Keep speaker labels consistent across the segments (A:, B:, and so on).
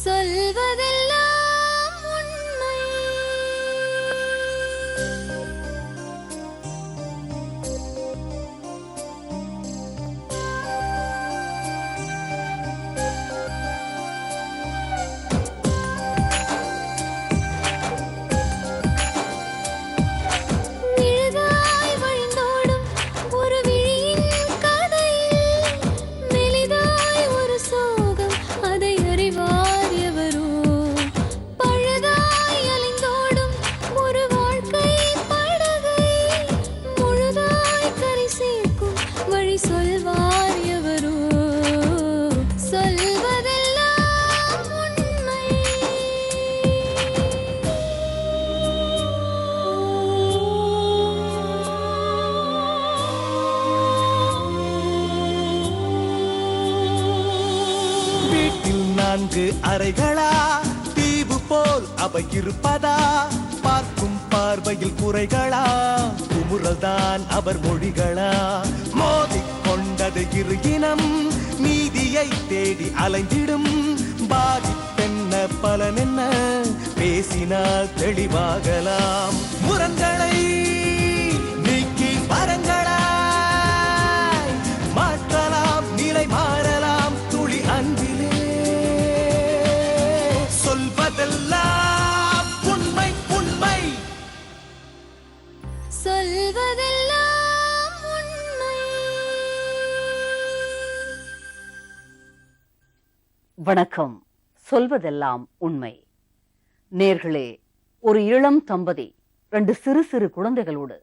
A: சொல்வதெல்லாம் உண்மை. நிழலாய் வழிந்தோடும் ஒரு விழியின் கதையில் மெலிதாய் ஒரு சோகம், அதை அறிவார் எவரோ. பழுதாய் அலைந்தோடும் ஒரு வாழ்க்கை படகை முழுதாய் கரை சேர்க்கும் வழி சொல்வார் எவரோ. சொல்வதெல்லாம் உண்மை.
B: வீட்டில் 4 அறைகளா, தீவு போல் அவை இருப்பதா? பார்க்கும் பார்வையில் குறைகளா, குமுறல்தான் அவர் மொழிகளா? மோதிக் கொண்டது இரு இனம், நீதியை தேடி அலைந்திடும். பாதிப்பென்ன பலனென்ன, பேசினால் தெளிவாகலாம். முரண்களை நீக்கி வரங்களாய் மாற்றலாம், நிலை மாறலாம் துளி அன்பிலே. சொல்வதெல்லாம் உண்மை உண்மை.
A: சொல்வதெல்லாம் உண்மை.
C: வணக்கம். சொல்வதெல்லாம் உண்மை. நேர்களே, ஒரு இளம் தம்பதி 2 சிறு சிறு குழந்தைகளோடு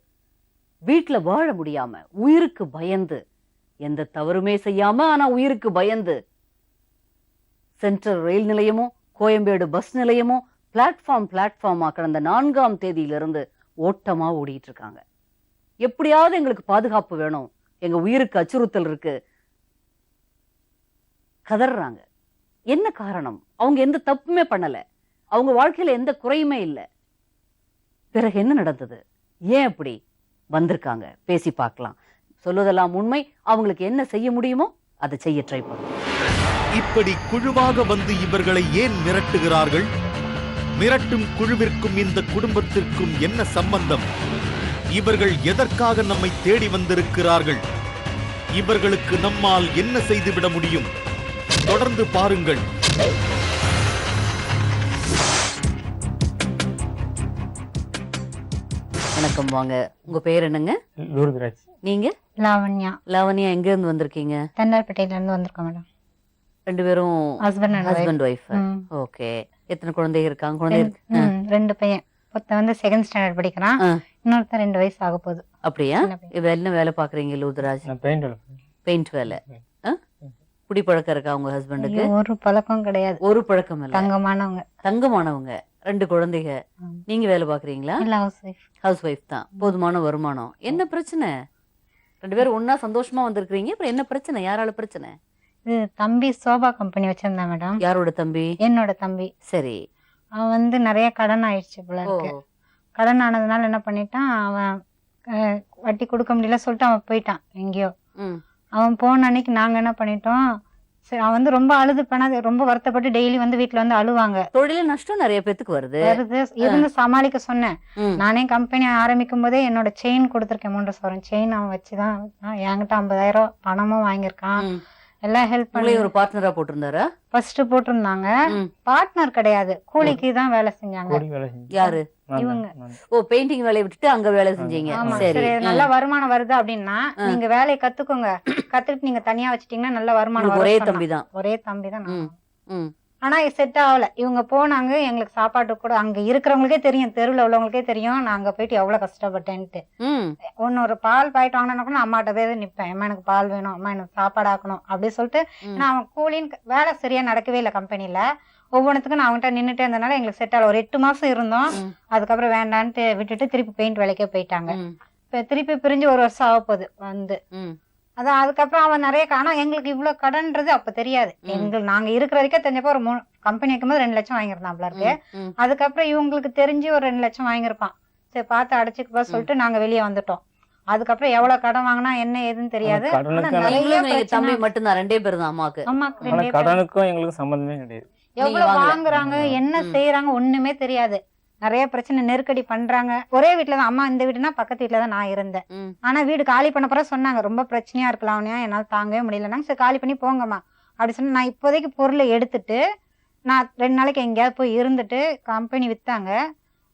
C: வீட்டுல வாழ முடியாம உயிருக்கு பயந்து, எந்த தவறுமே செய்யாம ஆனா உயிருக்கு பயந்து, சென்ட்ரல் ரயில் நிலையமோ கோயம்பேடு பஸ் நிலையமோ பிளாட்ஃபார்மா கடந்த 4ஆம் தேதியிலிருந்து ஓட்டமா ஓடிட்டு இருக்காங்க. எப்படியாவது எங்களுக்கு பாதுகாப்பு வேணும், எங்க உயிருக்கு அச்சுறுத்தல் இருக்கு, கதறாங்க. என்ன காரணம்? அவங்க எந்த தப்புமே பண்ணல, அவங்க வாழ்க்கையில எந்த குறையுமே இல்லை. பிறகு என்ன நடந்தது? ஏன் அப்படி வந்திருக்காங்க? பேசி பார்க்கலாம். சொல்வதெல்லாம் உண்மை. அவங்களுக்கு என்ன செய்ய முடியுமோ அதை செய்ய ட்ரை பண்ணுவோம்.
D: இப்படி குழுவாக வந்து இவர்களை ஏன் மிரட்டுகிறார்கள்? மிரட்டும் குழுவிற்கும் இந்த குடும்பத்திற்கும் என்ன சம்பந்தம்? இவர்கள் எதற்காக நம்மை தேடி வந்திருக்கிறார்கள்? இவர்களுக்கு நம்மால் என்ன செய்துவிட முடியும்? தொடர்ந்து பாருங்கள்.
C: வணக்கம், வாங்க. உங்க பேர் என்னங்க?
E: லூர்துராஜ்.
C: நீங்க?
F: லாவண்யா.
C: லாவண்யா, எங்க இருந்து வந்திருக்கீங்க?
F: தென்னார்பேட்டையில இருந்து வந்திருக்கோம் மேடம்.
C: 2 பேரும்
F: ஹஸ்பண்ட்
C: ஹஸ்பண்ட் ஒய்ஃப். ஓகே. எத்தனை குழந்தைங்க இருக்காங்க? குழந்தை இருக்கு?
F: 2 பையன். ஒருத்தன் வந்து 2nd ஸ்டாண்டர்ட் படிக்கிறான், இன்னொருத்தன் 2 வயசு ஆக போகுது.
C: அப்படியா? இவ என்ன வேலை பாக்குறீங்க லூர்துராஜ்? பெயிண்ட் வேலை. குடிப்பழக்கம் இருக்கா உங்க ஹஸ்பண்டுக்கு?
F: ஒரு பழக்கம் கிடையாது.
C: ஒரு பழக்கம் இல்ல.
F: தங்கமானவங்க.
C: தங்கமானவங்க. 2 குழந்தைங்க. நீங்க வேலை பாக்குறீங்களா?
F: இல்ல, ஹவுஸ் ஒய்ஃப்.
C: ஹவுஸ் ஒய்ஃப் தான். போதுமான வருமானம். என்ன பிரச்சனை? 2 பேரும் ஒன்னா சந்தோஷமா வந்திருக்கீங்க, அப்புறம் என்ன பிரச்சனை? யாரால பிரச்சனை?
F: இது தம்பி சோபா கம்பெனி வச்சிருந்தான் மேடம்.
C: யாரோட தம்பி?
F: என்னோட தம்பி.
C: சரி.
F: அவன் வந்து நிறைய கடன் ஆயிடுச்சு போல இருக்கு. கடன் ஆனதுனால என்ன பண்ணிட்டான், அவன் வட்டி கொடுக்க முடியல சொல்லிட்டு அவன் போயிட்டான் எங்கேயோ. அவன் போன அன்னைக்கு நாங்க என்ன பண்ணிட்டோம், சரி அவன் வந்து ரொம்ப அழுது பண்ணாது, ரொம்ப வருத்தப்பட்டு டெய்லி வந்து வீட்டுல வந்து அழுவாங்க.
C: தொழில நஷ்டம் நிறைய பேத்துக்கு வருது.
F: இருந்து சமாளிக்க சொன்னேன். நானே கம்பெனி ஆரம்பிக்கும் போதே என்னோட செயின் கொடுத்துருக்கேன், 3 சவரன் செயின் அவன் வச்சுதான் என்கிட்ட 50,000 பணமும் வாங்கியிருக்கான். எல்லாம் ஹெல்ப் பண்ணி
C: ஒரு பார்ட்னரா போட்டிருந்தாரா?
F: ஃபர்ஸ்ட் போட்டிருந்தாங்க. பார்ட்னர் கிடையாது, கூலிக்கு தான் வேலை செஞ்சாங்க.
C: யாரு?
F: இவங்க.
C: ஓ, பெயிண்டிங் வேலையை விட்டுட்டு அங்க வேலை செஞ்சீங்க.
F: சரி, நல்ல வருமானம் வருது அப்படின்னா நீங்க வேலையை கத்துக்கோங்க, கத்துக்கிட்டு நீங்க தனியா வச்சிட்டீங்கன்னா நல்ல வருமானம்.
C: ஒரே தம்பி தான்?
F: ஒரே தம்பி தான். ஆனா செட் ஆகல. இவங்க போனாங்க, எங்களுக்கு சாப்பாட்டு கூட அங்க இருக்கிறவங்களுக்கே தெரியும், தெருவுல உள்ளவங்களுக்கே தெரியும் நான் அங்க போயிட்டு எவ்வளவு கஷ்டப்பட்டேன்ட்டு. ஒரு பால் பாயிட்டு வாங்கினா கூட அம்மாட்ட போய் நிப்பேன், அம்மா எனக்கு பால் வேணும், அம்மா எனக்கு சாப்பாடு ஆக்கணும் அப்படின்னு சொல்லிட்டு. அவன் கூலின்னு வேலை சரியா நடக்கவே இல்லை கம்பெனில. ஒவ்வொன்றுத்துக்கும் நான் அவங்ககிட்ட நின்றுட்டே இருந்தனால எங்களுக்கு செட் ஆகல. ஒரு 8 மாசம் இருந்தோம், அதுக்கப்புறம் வேண்டான்ட்டு விட்டுட்டு திருப்பி பெயிண்ட் வேலைக்கே போயிட்டாங்க. இப்ப திருப்பி பிரிஞ்சு 1 வருஷம் ஆக போகுது வந்து. அதான் அதுக்கப்புறம் அவன் நிறைய, ஆனா எங்களுக்கு இவ்வளவு கடன்றது அப்ப தெரியாது. எங்களுக்கு நாங்க இருக்கிற வரைக்கும் தெரிஞ்சப்போ ஒரு கம்பெனி வைக்கும்போது 2 லட்சம் வாங்கியிருந்தாப்ல இருக்கு. அதுக்கப்புறம் இவங்களுக்கு தெரிஞ்சு ஒரு 2 லட்சம் வாங்கியிருப்பான். சரி பார்த்து அடைச்சுக்கப்பா சொல்லிட்டு நாங்க வெளியே வந்துட்டோம். அதுக்கப்புறம் எவ்வளவு கடன் வாங்கினா என்ன ஏதுன்னு தெரியாது.
C: தம்பி மட்டும்தான்? 2 பேர் தான் அம்மாக்கு?
F: அம்மாக்கு
E: கடனுக்கும் எங்களுக்கு சம்பந்தமே கிடையாது.
F: எவ்வளவு
C: வாங்கல.
F: வாங்குறாங்க என்ன செய்யறாங்க ஒண்ணுமே தெரியாது. நிறைய பிரச்சனை நெருக்கடி பண்றாங்க. ஒரே வீட்டுலதான் அம்மா, இந்த வீடுனா பக்கத்து வீட்டுல தான் நான் இருந்தேன். ஆனா வீடு காலி பண்ண பிறகு சொன்னாங்க ரொம்ப பிரச்சனையா இருக்கலாம், என்னால தாங்கவே முடியலன்னாங்க. சரி காலி பண்ணி போங்கம்மா அப்படி சொன்னா, நான் இப்போதைக்கு பொருளை எடுத்துட்டு நான் 2 நாளைக்கு எங்கேயாவது போய் இருந்துட்டு கம்பெனி வித்தாங்க.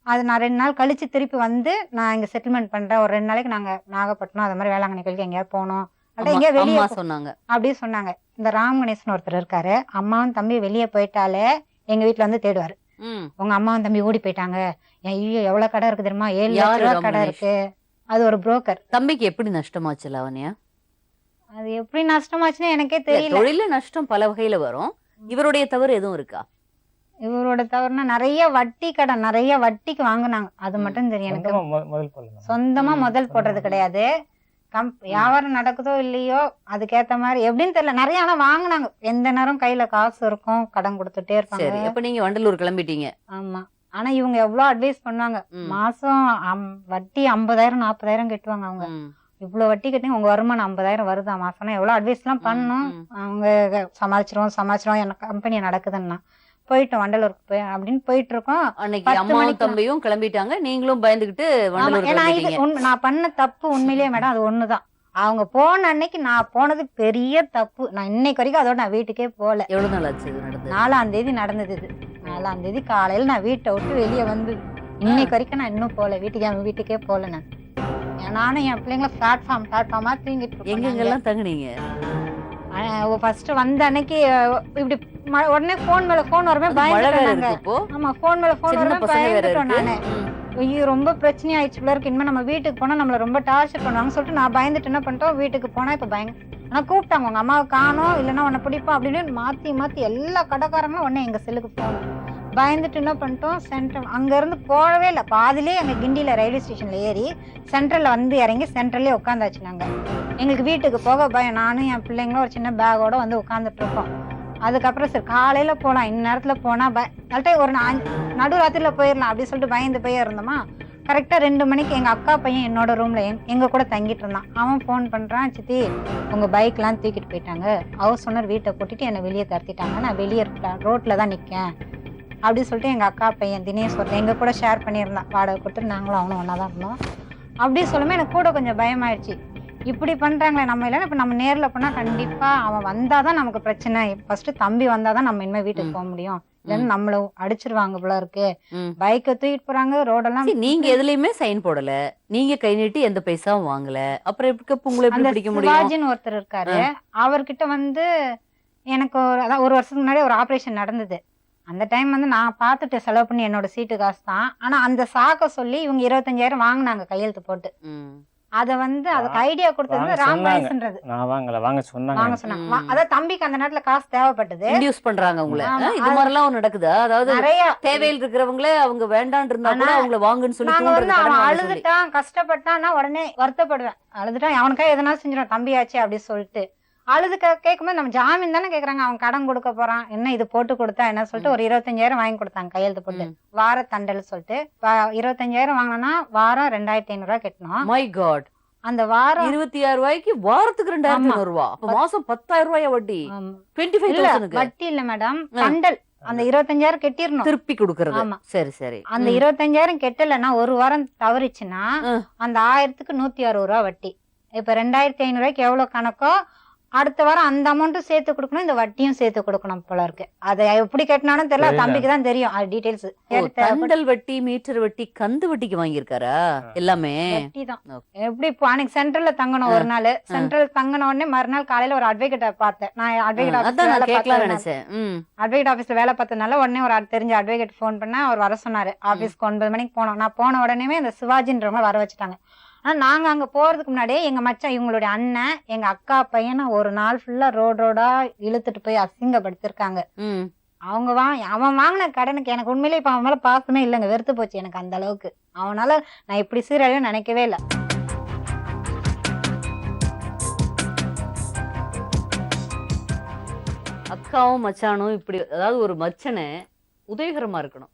F: அது நான் 2 நாள் கழிச்சு திருப்பி வந்து நான் இங்க செட்டில்மெண்ட் பண்றேன். ஒரு 2 நாளைக்கு நாங்க நாகப்பட்டினம் அது மாதிரி வேளாங்கண்ணி கோயிலுக்கு எங்கேயாவது போனோம், எங்கேயா வெளியே
C: சொன்னாங்க
F: அப்படி சொன்னாங்க. இந்த ராம் கணேசன் ஒருத்தர் இருக்காரு, அம்மாவும் தம்பி வெளியே போயிட்டாலே எங்க வீட்டுல வந்து தேடுவாரு. உங்க அம்மாவும் தம்பி ஓடி போயிட்டாங்க, ஐயோ எவ்வளவு கடை இருக்கு தெரியுமா, 7 லட்சம் ரூபாய் கடை இருக்கு. அது ஒரு புரோக்கர்.
C: தம்பிக்கு எப்படி நஷ்டமாச்சு லாவண்யா?
F: அது எப்படி நஷ்டமாச்சுன்னு எனக்கே தெரியல.
C: தொழில நஷ்டம் பல வகையில வரும். இவருடைய தவறு எதுவும் இருக்கா?
F: இவரோட தவறுனா நிறைய வட்டி கடன், நிறைய வட்டிக்கு வாங்குனாங்க. அது மட்டும் தெரியும் எனக்கு. சொந்தமா முதல் போடுறது கிடையாது. வியாபாரம் நடக்குதோ இல்லையோ அதுக்கேத்த மாதிரி எப்படின்னு தெரியல, நிறைய ஆனா வாங்குனாங்க. எந்த நேரம் கையில காசு இருக்கும், கடன் கொடுத்துட்டே இருப்பாங்க.
C: அப்ப நீங்க வண்டலூர் கிளம்பிட்டீங்க.
F: ஆமா. ஆனா இவங்க எவ்வளவு அட்வைஸ் பண்ணுவாங்க. மாசம் வட்டி 50,000 40,000 கட்டுவாங்க. அவங்க இவ்வளவு வட்டி கட்டி உங்க வருமானம் 50,000 வருதா மாசம், எவ்வளவு அட்வைஸ் எல்லாம் பண்ணும். அவங்க சமாளிச்சிரும் எனக்கு கம்பெனி நடக்குதுன்னா போயிட்டோம் வண்டலூருக்கு போய் அப்படின்னு போயிட்டு இருக்கோம்.
C: அன்னைக்கு அம்மாவும் தம்பியும் கிளம்பிட்டாங்க, நீங்களும் பயந்துகிட்டு
F: நான் பண்ண தப்பு உண்மையிலேயே மேடம் அது ஒண்ணுதான். அவங்க போன அன்னைக்கு நான் போனது பெரிய தப்பு. நான் இன்னைக்கு வரைக்கும் அதோட நான் வீட்டுக்கே போல.
C: எவ்வளவு நாள் ஆச்சு இது நடந்தது?
F: 4ஆம் தேதி நடந்தது இது. 4ஆம் தேதி காலையில நான் வீட்டை விட்டு வெளியே வந்து இன்னைக்கு வரைக்கும் நான் இன்னும் போல வீட்டுக்கே போல. நான் நானும் என் பிள்ளைங்கள பிளாட்ஃபார்மா தூங்கிட்டு.
C: எங்கெங்கெல்லாம் தங்குனீங்க?
F: ஃபர்ஸ்ட் வந்த அன்னைக்கு இப்படி உடனே போன் மேல போன் வரவே பயந்துட்டாங்க. ஆமா, போன் மேல போன் வரவே பயந்துட்டோம். நானு ஐயோ ரொம்ப பிரச்சனை ஆயிடுச்சு பிள்ளை இருக்கு, இனிமே நம்ம வீட்டுக்கு போனா நம்மள ரொம்ப டார்ச்சர் பண்ணுவாங்க சொல்லிட்டு நான் பயந்துட்டு என்ன பண்ணிட்டோம், வீட்டுக்கு போனா இப்ப ஆனா கூப்பிட்டாங்க உங்க அம்மாவை காணோம் இல்லைன்னா உன்னை பிடிப்போம் அப்படின்னு மாத்தி எல்லா கடைக்காரங்களும் உடனே எங்க செல்லுக்கு போனோம். பயந்துட்டு என்ன பண்ணிட்டோம், சென்ட்ரல் அங்க இருந்து போகவே இல்லை. பாதிலே எங்க கிண்டியில ரயில்வே ஸ்டேஷன்ல ஏறி சென்ட்ரல்ல வந்து இறங்கி சென்ட்ரல்லே உட்காந்தாச்சு. நாங்க எங்களுக்கு வீட்டுக்கு போக பயம். நானும் என் பிள்ளைங்களும் ஒரு சின்ன பேக்கோட வந்து உட்காந்துட்டு இருக்கோம். அதுக்கப்புறம் சரி காலையில போலாம், இந்நேரத்துல போனா ஒரு நடுராத்திரில போயிடலாம் அப்படின்னு சொல்லிட்டு பயந்து போய் இருந்தோமா. கரெக்டா 2 மணிக்கு எங்க அக்கா பையன் என்னோட ரூம்ல எங்க கூட தங்கிட்டு இருந்தான். அவன் போன் பண்றான், சித்தி உங்க பைக் எல்லாம் தூக்கிட்டு போயிட்டாங்க, ஹவுஸ் ஓனர் வீட்டை கூட்டிட்டு என்னை வெளியே தரத்திட்டாங்க, நான் வெளியே ரோட்ல தான் நிக்கேன் அப்படி சொல்லிட்டு எங்க அக்கா பையன் தினேஷ் ஒருத்தன் எங்க கூட ஷேர் பண்ணியிருந்தான். வாடகை கொடுத்துட்டு நாங்களும் அவனும் ஒன்னாதான் இருந்தோம். அப்படி சொல்லுமே எனக்கு கூட கொஞ்சம் பயமாயிடுச்சு. இப்படி பண்றாங்களே நம்ம இல்லைன்னா இப்ப நம்ம நேர்ல போனா கண்டிப்பா அவன் வந்தாதான் நமக்கு பிரச்சனை. ஃபர்ஸ்ட் தம்பி வந்தாதான் நம்ம இனிமே வீட்டுக்கு போக முடியும், இல்லைன்னா நம்மள அடிச்சிருவாங்க போல இருக்கு. பைக்கை தூக்கிட்டு போறாங்க ரோடெல்லாம்.
C: நீங்க எதுலயுமே சைன் போடல, நீங்க கை நீட்டி எந்த பைசாவும் வாங்கல, அப்புறம் உங்களை எப்படி பிடிக்க முடியும்?
F: சிவாஜின்னு ஒருத்தர் இருக்காரு, அவர்கிட்ட வந்து எனக்கு ஒரு வருஷத்துக்கு முன்னாடி ஒரு ஆபரேஷன் நடந்தது. அந்த டைம் வந்து நான் பார்த்துட்டு செலவு பண்ணி என்னோட சீட்டு காசு தான். ஆனா அந்த சாக்க சொல்லி இவங்க 25,000 வாங்கினாங்க கையெழுத்து போட்டு. அத வந்து அதுக்கு ஐடியா கொடுத்தது ராம் கணேசன்றது. வாங்க சொன்னாங்க. அதான் தம்பிக்கு அந்த நேரத்துல காசு தேவைப்பட்டது.
C: இன்டியூஸ் பண்றாங்க உங்களை. இது மாதிரி எல்லாம் நடக்குதா? அதாவது தேவையில் இருக்கிறவங்களே அவங்க வேண்டான்னு இருந்தா கூட அவங்கள வாங்குன்னு சொல்லி
F: அவன் அழுதுட்டான் கஷ்டப்பட்டான்னா உடனே வருத்தப்படுவேன். அழுதுட்டான் அவனுக்கா எதனா செஞ்சிடும் தம்பியாச்சு அப்படின்னு சொல்லிட்டு அழுது கேட்கும்போது நம்ம ஜாமீன் தானே கேக்குறாங்க, அவன் கடன் கொடுக்க போறான், என்ன இது போட்டு கொடுத்தா என்ன சொல்லிட்டு ஒரு 25,000 வாங்கி கொடுத்தாங்க கையெழுத்து போட்டு. வார தண்டல் சொல்லிட்டு 25,000 வாங்கினா வாரம் 2,500 ரூபாய் கட்டணும்.
C: மை காட்,
F: அந்த வாரம்
C: 26 ரூபாய்க்கு வாரத்துக்கு 2,500 ரூபாய், மாசம் 10,000 ரூபாய் வட்டி. 25,000
F: வட்டி இல்ல மேடம், தண்டல். அந்த 25,000 கட்டிடணும்,
C: திருப்பி கொடுக்கறது. சரி சரி.
F: அந்த 25,000 கெட்டலன்னா ஒரு வாரம் தவறிச்சுன்னா அந்த 1000க்கு 160 ரூபாய் வட்டி. இப்ப 2,500 ரூபாய்க்கு எவ்வளவு கணக்கோ அடுத்த வாரம் அந்த அமௌண்ட்டும் சேர்த்து கொடுக்கணும், இந்த வட்டியும் சேர்த்து கொடுக்கணும் போல இருக்கு. அதை எப்படி கட்டினாலும் தெரியல, தம்பிக்கு தான் தெரியும் அது டீடைல்ஸ்.
C: தண்டல் வட்டி, மீட்டர் வட்டி, கந்து வட்டிக்கு வாங்கியிருக்காரா? எல்லாமே
F: வட்டி தான். எப்படி இப்போ அன்னைக்கு சென்ட்ரல்ல தங்கணும் ஒரு நாள், சென்ட்ரல் தங்கின உடனே மறுநாள் காலையில ஒரு அட்வொகேட்டை பார்த்தேன். நான் அட்வொகேட் ஆபீஸ்ல வேலை பார்த்ததுனால உடனே ஒரு தெரிஞ்ச அட்வொகேட் போன் பண்ண அவர் வர சொன்னாரு. ஆபீஸ்க்கு 9 மணிக்கு போனோம். நான் போன உடனே இந்த சிவாஜின்றவங்க வர வச்சுட்டாங்க. ஆனா நாங்க அங்க போறதுக்கு முன்னாடியே எங்க மச்சான் இவங்களுடைய அண்ணன் எங்க அக்கா பையனை ஒரு நாள் ஃபுல்லா ரோடா இழுத்துட்டு போய் அசிங்கப்படுத்திருக்காங்க. அவங்க அவன் வாங்கின கடனுக்கு எனக்கு உண்மையிலே இப்ப அவன் மேல பாசமே இல்லைங்க, வெறுத்து போச்சு எனக்கு அந்த அளவுக்கு. அவனால நான் இப்படி சீரழியும் நினைக்கவே இல்லை.
C: அக்காவும் மச்சானும் இப்படி, அதாவது ஒரு மச்சனை உதயகரமா இருக்கணும்,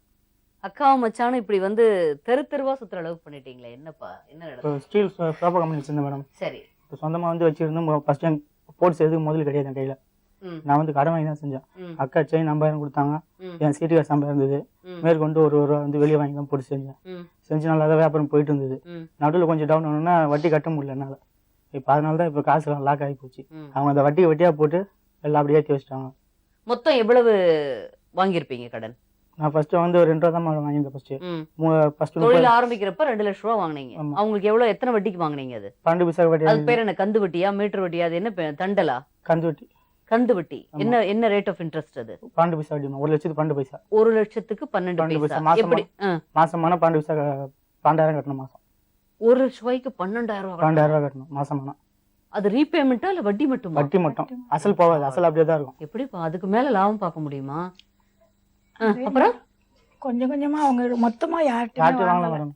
C: அக்காவும் மச்சானும் இப்படி வந்து தெருவா சுத்துற அளவுக்கு பண்ணிட்டீங்களே, என்னப்பா என்ன நடக்கும்?
E: ஸ்டீல் ப்ராப்பர் கம்பெனி வச்சிருந்தேன் மேடம்.
C: சரி.
E: இப்போ சொந்தமாக வந்து வச்சிருந்தோம். ஃபர்ஸ்ட் டைம் போட்டு செய்யறதுக்கு முதல்ல கிடையாது என் கையில். நான் வந்து கடன் வாங்கி தான் செஞ்சேன். அக்கா செயின் 50,000 கொடுத்தாங்க, என் சீட்டு காசு 50 இருந்தது. மேற்கொண்டு ஒரு ரூபா வந்து வெளியே வாங்கி தான் போட்டு செஞ்சேன். செஞ்சு நல்லா தான் வியாபாரம் போயிட்டு இருந்தது. நடுவில் கொஞ்சம் டவுன் ஆனோன்னா வட்டி கட்ட முடியல என்னால். இப்போ அதனால தான் இப்போ காசுலாம் லாக் ஆகி போச்சு. அவங்க அந்த வட்டியாக போட்டு எல்லாம் அப்படியே ஏற்றி வச்சிட்டாங்க.
C: மொத்தம் எவ்வளவு வாங்கியிருப்பீங்க கடன்?
E: நான் ஃபர்ஸ்ட் வந்து ஒரு 2 ரூபா தான் வாங்கியிருந்தேன். ஃபர்ஸ்ட்
C: தொழில் ஆரம்பிக்கிறப்ப 2 லட்சம் ரூபா வாங்குனீங்க. அவங்களுக்கு எவ்வளவு எத்தனை வட்டிக்கு வாங்குனீங்க? அது
E: 12 பைசா வட்டி.
C: அது பேர் என்ன, கந்து வட்டியா மீட்டர் வட்டியா, அது என்ன தண்டலா?
E: கந்து வட்டி.
C: கந்து வட்டி. என்ன ரேட் ஆஃப் இன்ட்ரெஸ்ட் அது?
E: 12 பைசா வட்டி. 1 லட்சத்துக்கு 12 பைசா.
C: 1 லட்சத்துக்கு 12 பைசா. எப்படி
E: மாசமான 12 பைசா 12,000 கட்டணும் மாசம்.
C: 1 லட்ச ரூபாய்க்கு 12,000 ரூபாய்.
E: 12,000 ரூபாய் கட்டணும் மாசமானா.
C: அது ரீபேமெண்டா இல்ல வட்டி மட்டுமா?
E: வட்டி மட்டும், அசல் போகாது. அசல் அப்படியே தான் இருக்கும்.
C: எப்படிப்பா அதுக்கு மேல லாபம் பார்க்க முடியுமா? அப்புறம்
G: கொஞ்சம் கொஞ்சமா அவங்க மொத்தமா
E: யார்கிட்ட வாங்கலாம் மேடம்.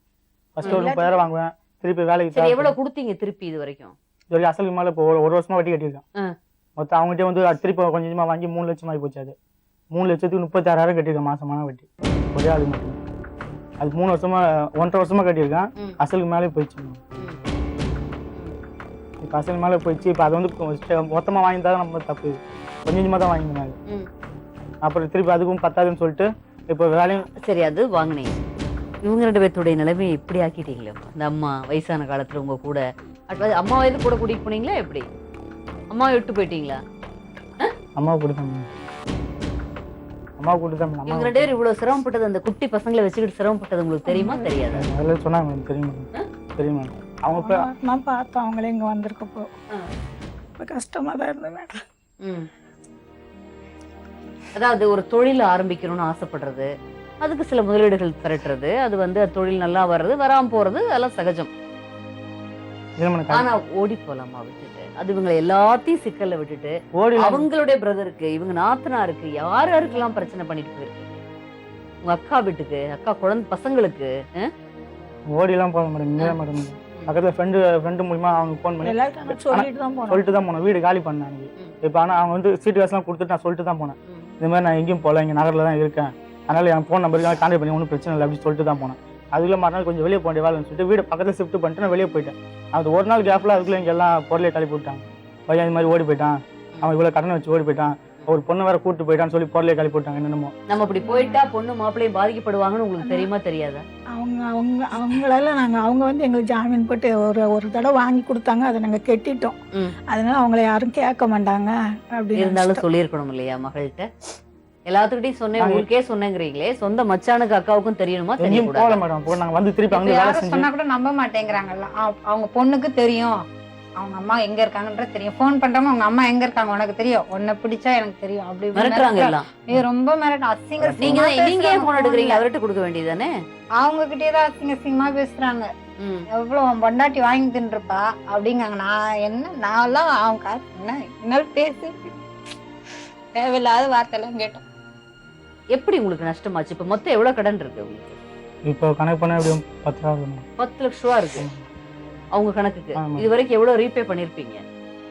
E: ஃபர்ஸ்ட் ஒரு 30,000 வாங்குவேன், திருப்பி வேலைக்கு.
C: சரி, எவ்வளவு கொடுத்தீங்க திருப்பி இது வரைக்கும்?
E: இது வரைக்கும் அசலுக்கு மேல இப்போ ஒரு வருஷமா வட்டி கட்டியிருக்கேன். மொத்தம் அவங்ககிட்ட வந்து திருப்பி கொஞ்சம் கொஞ்சமா வாங்கி 3 லட்சம் ஆகி போச்சு. அது 3 லட்சத்துக்கு 36,000 கட்டியிருக்கேன் மாசமான வட்டி. ஒரே ஆளு மட்டும். அது 3 வருஷமா 1.5 வருஷமா கட்டியிருக்கேன். அசலுக்கு மேலே போயிடுச்சு. இப்போ அசலுக்கு மேலே போயிடுச்சு. இப்போ அது வந்து மொத்தமா வாங்கி தான் நம்ம தப்பு. கொஞ்சம் கொஞ்சமா தான் வாங்கினாங்க. அப்புறம் திருப்பி அதுக்கும் பத்தாதுன்னு சொல்லிட்டு இப்போ வேலையும்.
C: சரி, அது வாங்கினீங்க. இவங்க 2 பேர்த்துடைய நிலைமையை இப்படி ஆக்கிட்டீங்களே. இந்த அம்மா வயசான காலத்துல உங்க கூட அம்மா வயது கூட கூட்டிட்டு போனீங்களா? எப்படி அம்மாவை விட்டு போயிட்டீங்களா?
E: அம்மாவை கொடுத்தாங்க. அம்மாவை கொடுத்தாங்க.
C: இவங்க 2 பேரும் இவ்வளவு சிரமப்பட்டது, அந்த குட்டி பசங்களை வச்சுக்கிட்டு சிரமப்பட்டது உங்களுக்கு தெரியுமா தெரியாதா?
E: அதெல்லாம் சொன்னாங்க. தெரியுமா? தெரியுமா? அவங்க
G: நான் பார்த்தேன் அவங்களே இங்க வந்திருக்கப்போ. இப்போ கஷ்டமா தான் இருந்தது மேடம்.
C: அதாவது ஒரு தொழில் ஆரம்பிக்கணும்னு ஆசைப்படுறது, அதுக்கு சில முதலீடுகள் திரட்டுறது, அது வந்து தொழில் நல்லா வர்றது வராம போறது அதெல்லாம் சகஜம். ஆனா ஓடி போலாமா விட்டுட்டு? அது இவங்க எல்லாத்தையும் சிக்கல்ல விட்டுட்டு அவங்களுடைய பிரதருக்கு, இவங்க நாத்தனாருக்கு, யாருக்கெல்லாம் பிரச்சனை பண்ணிட்டு போயிருக்கீங்க? உங்க அக்கா வீட்டுக்கு, அக்கா குழந்தை பசங்களுக்கு
E: ஓடி எல்லாம் போக மேடம். பக்கத்துல ஃப்ரெண்டு மூலமா அவங்க போன் பண்ணி சொல்லிட்டு தான் போனேன். வீடு காலி பண்ணாங்க. இப்ப ஆனா அவங்க வந்து சீட்டு காசுலாம் கொடுத்துட்டு நான் சொல்லிட்டு தான் போனேன். இந்த மாதிரி நான் எங்கேயும் போகல, இங்கே நகரில் தான் இருக்கேன், அதனால என் ஃபோன் நம்பருக்கு கான்டாக்ட் பண்ணி ஒன்றும் பிரச்சனை இல்லை அப்படின்னு சொல்லிட்டு தான் போனேன். அதுக்குள்ள மறுநாள் கொஞ்சம் வெளியே போக வேலைன்னு சொல்லிட்டு வீடு பக்கத்தில் ஷிஃப்ட் பண்ணிட்டு நான் வெளியே போயிட்டேன். அது ஒரு நாள் கேப்பில் அதுக்குள்ள இங்கே எல்லாம் பொருளை கிளப்பி விட்டாங்க. பையன் இது மாதிரி ஓடி போயிட்டான், அவன் இவ்வளோ கடனை வச்சு ஓடி போயிட்டான், ஒரு பொண்ணு வேற கூட்டு போயிட்டான்னு சொல்லி பொருளை கிளப்பி விட்டாங்க. என்னமோ
C: நம்ம இப்படி போயிட்டா பொண்ணு மாப்பிள்ளையும் பாதிக்கப்படுவாங்கன்னு உங்களுக்கு தெரியுமா தெரியாதா?
G: அவங்களால அவங்க வந்து எங்களுக்கு ஜாமீன் போட்டு ஒரு தடவை வாங்கி கொடுத்தாங்க, அதை நாங்கள் கெட்டிட்டோம். அதனால அவங்கள யாரும் கேட்க மாட்டாங்க. அப்படி
C: இருந்தாலும் சொல்லியிருக்கணும் இல்லையா மகள்கிட்ட? எல்லாத்துக்கிட்டையும் சொன்னேன், உங்களுக்கே சொன்னேங்கிறீங்களே. சொந்த மச்சானுக்கு அக்காவுக்கும் தெரியணுமா?
F: சொன்னா கூட நம்ப மாட்டேங்கிறாங்கல்ல. அவங்க பொண்ணுக்கு தெரியும் அவங்க அம்மா எங்க இருக்காங்கன்ற தெரியும். போன் பண்றவங்க அவங்க அம்மா எங்க இருக்காங்க உனக்கு தெரியும், உன்னை பிடிச்சா எனக்கு தெரியும் அப்படி
C: மிரட்டுறாங்க எல்லாம்.
F: ரொம்ப மிரட்டு. அசிங்க
C: நீங்க போன் எடுக்கிறீங்க, அவர்கிட்ட கொடுக்க வேண்டியதானே?
F: அவங்க கிட்டேதான் அசிங்கமா பேசுறாங்க. எவ்வளவு பொண்டாட்டி வாங்கி தின்றுப்பா அப்படிங்காங்க. நான் என்ன நான்லாம் அவங்க காசு என்ன பேசி தேவையில்லாத வார்த்தையெல்லாம் கேட்டோம்.
C: எப்படி உங்களுக்கு நஷ்டமாச்சு? இப்ப மொத்தம் எவ்வளவு கடன் இருக்கு உங்களுக்கு?
E: இப்போ கணக்கு பண்ண எப்படியும்
C: 10 லட்சம் ரூபா இருக்கு அவங்க கணக்குக்கு. இது வரைக்கும் எவ்வளவு ரீபே பண்ணிருப்பீங்க?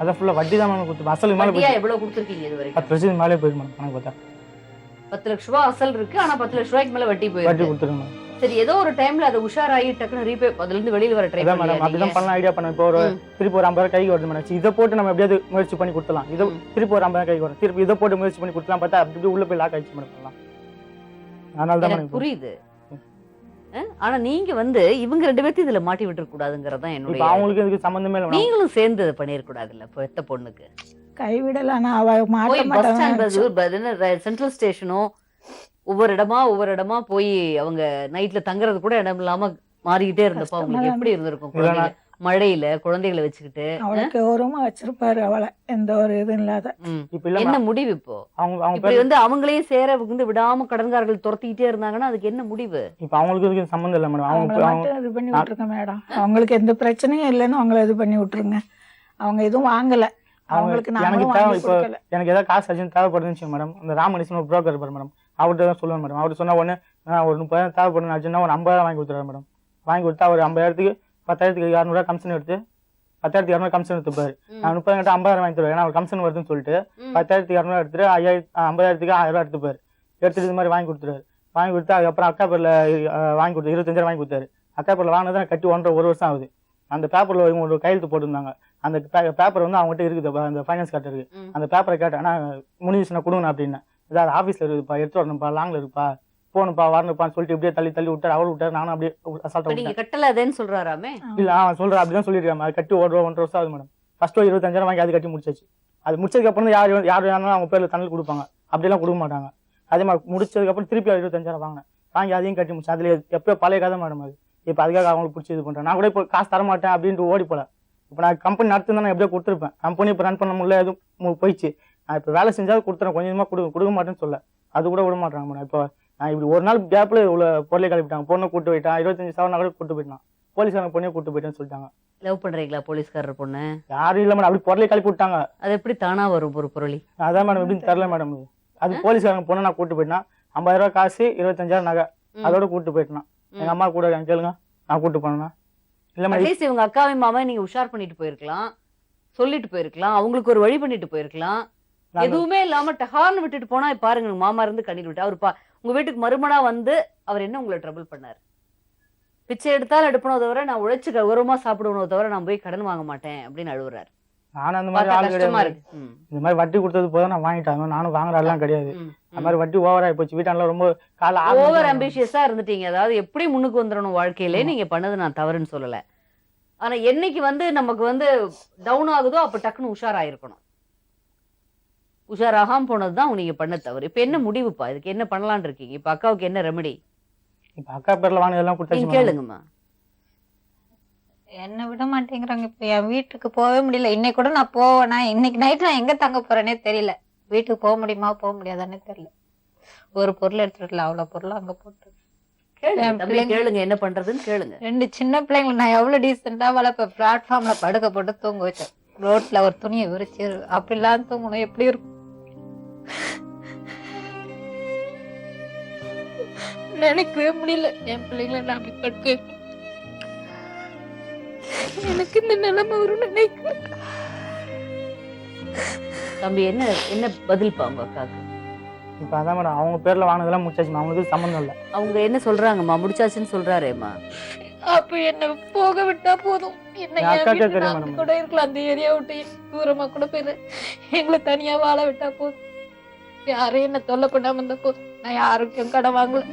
E: அத ஃபுல்லா வட்டி தான் மேம் கொடுத்து. அசல் மேல
C: வட்டியா எவ்வளவு கொடுத்திருக்கீங்க இது வரைக்கும்?
E: 10 லட்சம் மேலே போயிருக்கு மேம் கணக்கு பார்த்தா.
C: 10 லட்சம் ரூபாய் அசல் இருக்கு, ஆனா 10 லட்சம் ரூபாய்க்கு மேல வட்டி போயிருக்கு.
E: வட்டி கொடுத்துருங்க.
C: சரி, ஏதோ ஒரு டைம்ல அது உஷாராயி டக்குனு ரீபே அதுல இருந்து வெளியில வர ட்ரை பண்ணி
E: மேடம் அப்படிதான் பண்ணலாம் ஐடியா பண்ணேன். இப்போ ஒரு திருப்பி ஒரு 50 கைக்கு வருது மேடம். இதை போட்டு நம்ம எப்படியாவது முயற்சி பண்ணி கொடுத்தலாம். இதை திருப்பி ஒரு 50 கைக்கு வரும், திருப்பி இதை போட்டு முயற்சி பண்ணி கொடுத்தலாம். பார்த்தா அப்படி உள்ள போய் லாக் ஆயிடுச்சு மேடம் பண்ணலாம். அதனால தான்
C: புரியுது. ஆனா நீங்க வந்து இவங்க 2 பேர்த்தையும் இதுல மாட்டி விட்டுற கூடாதுங்கறதான் என்னுடைய.
E: அவங்களுக்கு இதுக்கு சம்பந்தமே இல்ல.
C: நீங்களும் சேர்ந்து இதை பண்ணிட கூடாதுல்ல. பெத்த பொண்ணுக்கு
G: கைவிடலாம். அவ மாட்ட
C: மாட்டாங்க. சென்ட்ரல் ஸ்டேஷனோ ஒவ்வொரு இடமா போய் அவங்க நைட்ல தங்குறது கூட இடம் இல்லாம மாறிக்கிட்டே இருந்தப்ப அவங்களுக்கு எப்படி இருந்திருக்கும்? மழையில குழந்தைகளை வச்சுக்கிட்டு
G: அவளுக்கு கௌரவமா வச்சிருப்பாரு அவளை, எந்த ஒரு இதுவும் இல்லாத.
C: என்ன முடிவு இப்போ? இப்படி வந்து அவங்களையும் சேர வந்து விடாம கடன்காரர்கள் துரத்திக்கிட்டே இருந்தாங்கன்னா அதுக்கு என்ன முடிவு?
E: இப்ப அவங்களுக்கு சம்பந்தம் இல்ல மேடம்.
G: அவங்க இது பண்ணி விட்டுருங்க மேடம். அவங்களுக்கு எந்த பிரச்சனையும் இல்லைன்னு அவங்கள இது பண்ணி விட்டுருங்க. அவங்க எதுவும் வாங்கல. அவங்களுக்கு
E: எனக்கு ஏதாவது காசு அர்ஜென்ட் தேவைப்படுதுன்னு மேடம், இந்த ராமனிசன் ஒரு புரோக்கர் இருப்பார் மேடம், அவர்கிட்ட தான் சொல்லுவேன் மேடம். அவர் சொன்ன உடனே ஒரு 30,000 தேவைப்படும் அர்ஜென்ட்னா ஒரு 50,000 வாங்கி கொடுத்துருவாரு மேடம். வாங்கி கொடுத்தா அவர் 50,000க்கு 10,000க்கு 200 கமிஷன் எடுத்து 10,000க்கு 200 கமிஷன் எடுத்துப்பாரு. நான் 30,000 50,000 வாங்கி தருவேன், ஏன்னா அவர் கமிஷன் வருதுன்னு சொல்லிட்டு 10,000க்கு 200 எடுத்துட்டு 50,000க்கு 1000 எடுத்துப்பாரு. எடுத்துட்டு இது மாதிரி வாங்கி கொடுத்துருவாரு. வாங்கி கொடுத்தா அதுக்கப்புறம் அக்கா பேர்ல வாங்கி கொடுத்து 25,000 வாங்கி கொடுத்தாரு. அக்கா பேர்ல வாங்கினதான் கட்டி 1.5 வருஷம் ஆகுது. அந்த பேப்பர்ல ஒரு கையெழுத்து போட்டிருந்தாங்க. அந்த பேப்பர் வந்து அவங்ககிட்ட இருக்குது, அந்த ஃபைனான்ஸ் கார்டு இருக்கு. அந்த பேப்பரை கேட்டேன், ஆனா முடிஞ்சுச்சுன்னா கொடுங்க அப்படின்னா, ஏதாவது ஆஃபீஸ்ல இருக்குப்பா, எடுத்து வரணும்ப்பா, லாங்ல இருக்குப்பா, போகணும்ப்பா, வரணுப்பான்னு சொல்லிட்டு இப்படியே தள்ளி விட்டாரு. அவரு விட்டாரு, நானும் அப்படியே அசால்ட்டா
C: நீங்க கட்டல அதேன்னு சொல்றாராமே.
E: இல்ல அவன் சொல்றேன் அப்படிதான் சொல்லிருக்காங்க. அது கட்டி 1.5 வருஷம் ஆகுது மேடம். ஃபர்ஸ்ட் 25,000 வாங்கி அது கட்டி முடிச்சாச்சு. அது முடிச்சதுக்கு அப்புறம் யார் வேணாலும் அவங்க பேர்ல தண்ணி கொடுப்பாங்க, அப்படியெல்லாம் கொடுக்க மாட்டாங்க. அதே மாதிரி முடிச்சதுக்கு அப்புறம் திருப்பி 25,000 வாங்கினேன், வாங்கி அதையும் கட்டி முடிச்சு. அதுல எப்பயோ பழைய கதை மேடம் அது. இப்போ அதுக்காக அவங்களுக்கு பிடிச்சி இது பண்றேன். நான் கூட இப்போ காசு தர மாட்டேன் அப்படின்ட்டு ஓடி போல. இப்போ நான் கம்பெனி நடத்துனா நான் எப்படியோ கொடுத்துருப்பேன். கம்பெனி இப்போ ரன் பண்ண முடியல, எதுவும் போயிடுச்சு. நான் இப்போ வேலை செஞ்சாலும் கொடுத்துறேன், கொஞ்சமா கொடுக்க மாட்டேன்னு சொல்ல, அது கூட விட மாட்டாங்க மேடம். இப்போ நான் இப்படி ஒரு நாள் கேப்ல இவ்வளவு பொருளை கிளப்பிட்டாங்க. பொண்ணை கூட்டு போயிட்டான், 25,000 கூட கூட்டு போயிட்டான். போலீஸ்காரங்க பொண்ணே கூட்டு போயிட்டேன்னு சொல்லிட்டாங்க.
C: லவ் பண்றீங்களா போலீஸ்காரர் பொண்ணு?
E: யாரும் இல்ல மேடம், அப்படி பொருளை கிளப்பி விட்டாங்க.
C: அது எப்படி தானா வரும் ஒரு பொருளி?
E: அதான் மேடம் எப்படின்னு தெரியல மேடம். அது போலீஸ்காரங்க பொண்ணை நான் கூட்டு போயிட்டேன். 50,000 காசு, 25,000 நகை, அதோட கூட்டு போயிட்டேன். எங்க அம்மா கூட கேளுங்க, நான் கூட்டு போனேன்னா இல்ல மேடம்.
C: இவங்க அக்காவையும் மாமா நீங்க உஷார் பண்ணிட்டு போயிருக்கலாம், சொல்லிட்டு போயிருக்கலாம், அவங்களுக்கு ஒரு வழி பண்ணிட்டு போயிருக்கலாம். எதுவுமே இல்லாம டஹார்னு விட்டுட்டு போனா பாருங்க, மாமா இருந்து கண்ணீர் விட்டு. அவர் உங்க வீட்டுக்கு மறுமணா வந்து அவர் என்ன உங்களை ட்ரபிள் பண்ணாரு? பிச்சை எடுத்தாலும் எடுப்பனோ தவிர, நான் உழைச்சு கௌரவமா சாப்பிடுவனோ தவிர நான் போய் கடன் வாங்க மாட்டேன் அப்படின்னு அழுகுறாரு.
E: நானும் அந்த மாதிரி ஆளு கிடையாது. இந்த மாதிரி வட்டி கொடுத்தது போதும் நான் வாங்கிட்டாங்க. நானும் வாங்குறாலாம் கிடையாது. அந்த மாதிரி வட்டி ஓவரா போச்சு. வீட்டால ரொம்ப
C: ஓவர் அம்பிஷியஸா இருந்துட்டீங்க. அதாவது எப்படி முன்னுக்கு வந்துடணும் வாழ்க்கையிலே, நீங்க பண்ணது நான் தவறுன்னு சொல்லல. ஆனா என்னைக்கு வந்து நமக்கு வந்து டவுன் ஆகுதோ அப்ப டக்குன்னு உஷாராயிருக்கணும். உஷாராகாம போனதுதான் நீங்க பண்ண தவறு. இப்ப என்ன முடிவுப்பா? இதுக்கு என்ன பண்ணலான் இருக்கீங்க? இப்ப அக்காவுக்கு என்ன ரெமெடி?
E: இப்ப அக்கா பேர்ல வாங்கினதெல்லாம் கொடுத்தாச்சு.
C: கேளுங்கம்மா.
F: என்ன விட மாட்டேங்கிறாங்க. இப்ப என் வீட்டுக்கு போகவே முடியல. இன்னைக்கு கூட நான் போவேனா, இன்னைக்கு நைட் நான் எங்க தங்க போறேனே தெரியல. வீட்டுக்கு போக முடியுமா போக முடியாதானே தெரியல. ஒரு பொருள் எடுத்துட்டு அவ்வளவு பொருள் அங்க போட்டு
C: கேளுங்க, என்ன பண்றதுன்னு கேளுங்க.
F: 2 சின்ன பிள்ளைங்களை நான் எவ்வளவு டீசெண்டா வளர்ப்ப பிளாட்ஃபார்ம்ல படுக்க போட்டு தூங்க வச்சேன். ரோட்ல ஒரு துணியை விரிச்சு அப்படிலாம் தூங்கணும். எப்படி இருக்கும் நினைக்கவே முடியல. என் பிள்ளைங்களை நான் அப்படி படுக்க, எனக்கு இந்த நிலைமை வரும் நினைக்க.
C: தம்பி என்ன பதில் பாங்க அக்காக்கு?
E: இப்ப அதான் மேடம் அவங்க பேர்ல வாங்கினதெல்லாம் முடிச்சாச்சு. அவங்களுக்கு சம்பந்தம் இல்ல.
C: அவங்க என்ன சொல்றாங்கம்மா? முடிச்சாச்சுன்னு சொல்றாரேம்மா.
F: அப்ப என்ன போக விட்டா போதும். என்ன கூட இருக்கலாம், அந்த ஏரியா விட்டு தூரமா கூட போயிரு, எங்களை தனியா வாழ விட்டா போதும். யாரும் என்ன தொல்லை பண்ணாம இருந்தா போதும். நான் யாருக்கும் கடன் வாங்கல.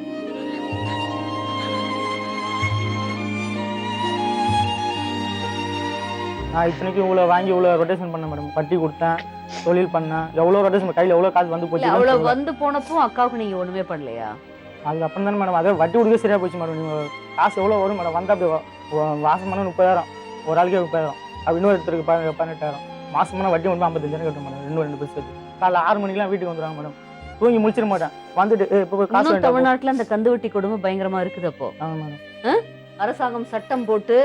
E: நான் இத்தனைக்கும் இவ்வளவு வாங்கி இவ்வளவு ரொட்டேஷன் பண்ண மேடம். வட்டி கொடுத்தேன், தொழில் பண்ணேன், எவ்வளவு ரொட்டேஷன், கையில எவ்வளவு காசு வந்து போச்சு.
C: அவ்வளவு வந்து போனப்போ அக்காவுக்கு நீங்க ஒண்ணுமே பண்ணலையா?
E: அதுக்கு அப்புறம் தானே மேடம், அதை வட்டி கொடுக்க சரியா போச்சு மேடம். நீங்க காசு எவ்வளவு வரும் மேடம்? வந்தா அப்படி மாசம் பண்ண 30,000, ஒரு ஆளுக்கே 30,000, அப்படி இன்னொருத்தருக்கு 18,000. மாசம் பண்ணா வட்டி வந்து 55,000 கட்டும் மேடம். 2 பேர் சேர்த்து காலைல 6 மணிக்கெல்லாம் வீட்டுக்கு வந்துடுவாங்க மேடம். தூங்கி முடிச்சிட மாட்டேன். வந்துட்டு இப்போ காசு.
C: தமிழ்நாட்டுல அந்த கந்து வட்டி கொடுமை பயங்கரமா இருக்குது. அப்போ அரசாங்கம் சட்டம் போட்டு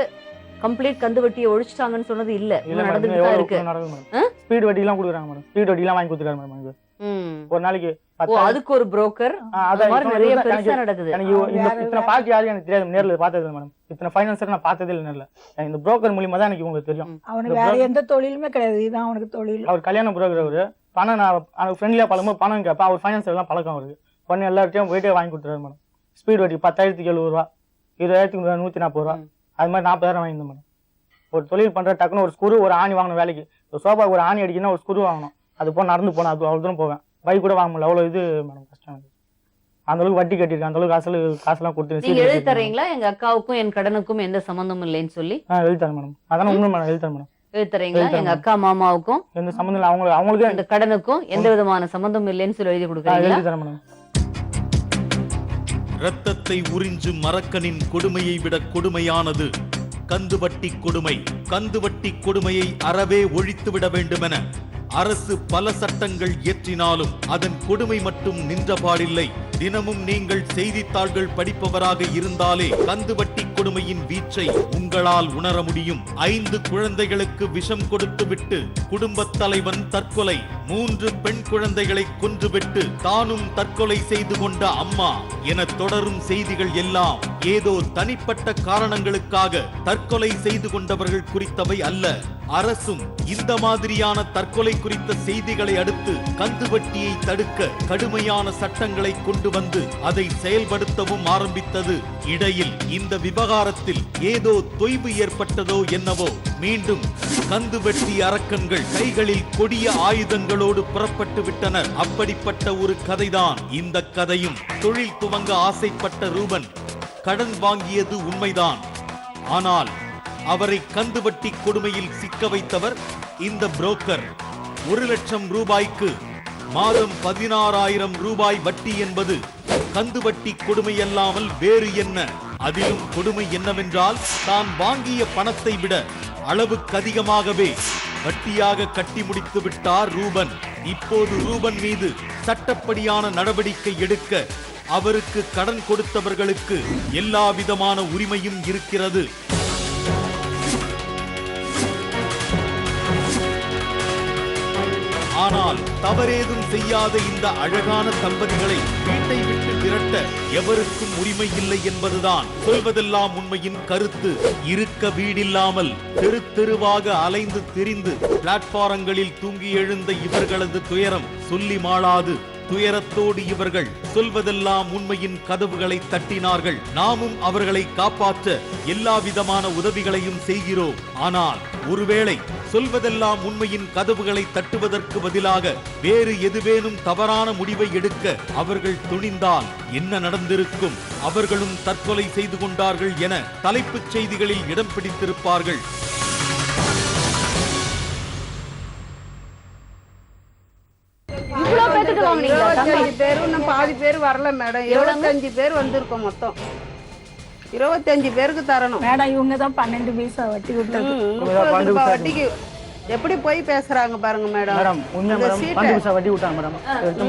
C: கம்ப்ளீட் கந்து வட்டியை ஒழிச்சிட்டாங்கன்னு சொன்னது இல்ல.
E: ஸ்பீட் வட்டி எல்லாம் கொடுக்குறாங்க மேடம். ஸ்பீட் வட்டி எல்லாம் வாங்கி கொடுத்துருக்காங்க மேடம். ஒரு நாளைக்கு
C: அதுக்கு ஒரு புரோக்கர். நிறைய பெருசா நடக்குது.
E: இத்தனை பார்ட்டி யாரும் எனக்கு தெரியாது, நேர்ல பார்த்தது மேடம். இத்தனை ஃபைனான்சர் நான் பார்த்ததே இல்லை நேர்ல. இந்த புரோக்கர் மூலியமா தான் எனக்கு உங்களுக்கு தெரியும்.
G: அவனுக்கு வேற எந்த தொழிலுமே கிடையாது, இதுதான் அவனுக்கு தொழில்.
E: அவர் கல்யாண புரோக்கர். அவரு பணம் நான் ஃப்ரெண்ட்லியா பழகும்போது பணம் கேட்பேன். அவர் ஃபைனான்சர் எல்லாம் பழக்கம் அவருக்கு. பொண்ணு எல்லார்ட்டையும் போயிட்டே வாங்கி கொடுத்துருவாரு மேடம். ஸ்பீட் வட்டி 10,070 ரூபா, 20,140 ரூபா, அது மாதிரி 40,000 வாங்கியிருந்தேன் மேடம். ஒரு தொழில் பண்ற டக்குன்னு ஒரு ஸ்குரு, ஒரு ஆணி வாங்கணும். வேலைக்கு ஒரு சோஃபாவுக்கு ஒரு ஆணி அடிக்கணும், ஒரு ஸ்குரு வாங்கணும். அது போய் நடந்து போனேன். அது அவ்வளோ தூரம் போவேன். பைக் கூட வாங்க முடியல. அவ்வளோ இது மேடம் கஷ்டம். அந்த அளவுக்கு வட்டி கட்டிருக்கேன். அந்த அளவுக்கு காசுலாம் கொடுத்து
C: எழுதி தரீங்களா? எங்க அக்காவுக்கும் என் கடனுக்கும் எந்த சம்பந்தமும் இல்லைன்னு சொல்லி
E: எழுதி தரேன் மேடம். அதான் உண்மை மேடம். எழுதி தரேன் மேடம்.
C: எழுதி தரீங்களா? எங்க அக்கா மாமாவுக்கும்
E: எந்த சம்பந்தம் இல்லை. அவங்களுக்கு
C: இந்த கடனுக்கும் எந்த விதமான சம்பந்தம் இல்லைன்னு சொல்லி எழுதி கொடுக்குறீங்களா?
E: எழுதி தரேன் மேடம்.
D: இரத்தத்தை உறிஞ்சும் மரக்கனின் கொடுமையை விட கொடுமையானது கந்துவட்டி கொடுமை. கந்துவட்டி கொடுமையை அறவே ஒழித்துவிட வேண்டுமென அரசு பல சட்டங்கள் இயற்றினாலும் அதன் கொடுமை மட்டும் நின்றபாடில்லை. தினமும் நீங்கள் செய்தித்தாள்கள் படிப்பவராக இருந்தாலே கந்துவட்டி கொடுமையின் வீச்சை உங்களால் உணர முடியும். 5 குழந்தைகளுக்கு விஷம் கொடுத்துவிட்டு குடும்பத் தலைவன் தற்கொலை. 3 பெண் குழந்தைகளை கொன்றுவிட்டு தானும் தற்கொலை செய்து கொண்ட அம்மா என தொடரும் செய்திகள் எல்லாம் ஏதோ தனிப்பட்ட காரணங்களுக்காக தற்கொலை செய்து கொண்டவர்கள் குறித்தவை அல்ல. அரசும் இந்த மாதிரியான தற்கொலை குறித்த செய்திகளை அடுத்து கந்துவட்டியை தடுக்க கடுமையான சட்டங்களை கொண்டு வந்து அதை செயல்படுத்தவும் ஆரம்பித்தது. இடையில் இந்த விவகாரத்தில் ஏதோ தொய்வு ஏற்பட்டதோ என்னவோ, மீண்டும் கந்துவட்டி அரக்கன்கள் கைகளில் கொடிய ஆயுதங்களோடு புறப்பட்டு விட்டனர். அப்படிப்பட்ட ஒரு கதைதான் இந்த கதையும். தொழில் துவங்க ஆசைப்பட்ட ரூபன் கடன் வாங்கியது உண்மைதான். ஆனால் அவரை கந்துவட்டி கொடுமையில் சிக்க வைத்தவர் இந்த புரோக்கர். 1,00,000 ரூபாய்க்கு மாதம் 16,000 ரூபாய் வட்டி என்பது கந்துவட்டி கொடுமையல்லாமல் வேறு என்ன? அதிலும் கொடுமை என்னவென்றால், தான் வாங்கிய பணத்தை விட அளவுக்கு அதிகமாகவே வட்டியாக கட்டி முடித்து விட்டார் ரூபன். இப்போது ரூபன் மீது சட்டப்படியான நடவடிக்கை எடுக்க அவருக்கு கடன் கொடுத்தவர்களுக்கு எல்லா விதமான உரிமையும் இருக்கிறது. ஆனால் தவறேதும் செய்யாத இந்த அழகான தம்பதிகளை வீட்டை விட்டு விரட்ட எவருக்கும் உரிமை இல்லை என்பதுதான் சொல்வதெல்லாம் உண்மையின் கருத்து. இருக்க வீடில்லாமல் தெரு தெருவாக அலைந்து திரிந்து பிளாட்பாரங்களில் தூங்கி எழுந்த இவர்களது துயரம் சொல்லி மாளாது. துயரத்தோடு இவர்கள் சொல்வதெல்லாம் உண்மையின் கதவுகளை தட்டினார்கள். நாமும் அவர்களை காப்பாற்ற எல்லா விதமான உதவிகளையும் செய்கிறோம். ஆனால் ஒருவேளை சொல்வதெல்லாம் உண்மையின் கதவுகளை தட்டுவதற்கு பதிலாக வேறு எதுவேனும் தவறான முடிவை எடுக்க அவர்கள் துணிந்தால் என்ன நடந்திருக்கும்? அவர்களும் தற்கொலை செய்து கொண்டார்கள் என தலைப்புச் செய்திகளில் இடம் பிடித்திருப்பார்கள்.
C: இவ்வளவு பேத்துக்கு வாங்குனீங்களா தம்பி?
H: 25 பேரு, இன்னும் பாதி பேர் வரல மேடம். 25 பேர் வந்திருக்கோம் மொத்தம். 25 பேருக்கு தரணும்
G: மேடம் இவங்க தான் 12 பைசா வட்டி விட்டது.
H: 30 ரூபாய் வட்டிக்கு எப்படி போய் பேசுறாங்க பாருங்க மேடம்.
E: மேடம் உண்மை
H: இந்த
E: மேடம்
H: சீட்டை-
E: 12 பைசா வட்டி விட்டாங்க மேடம்.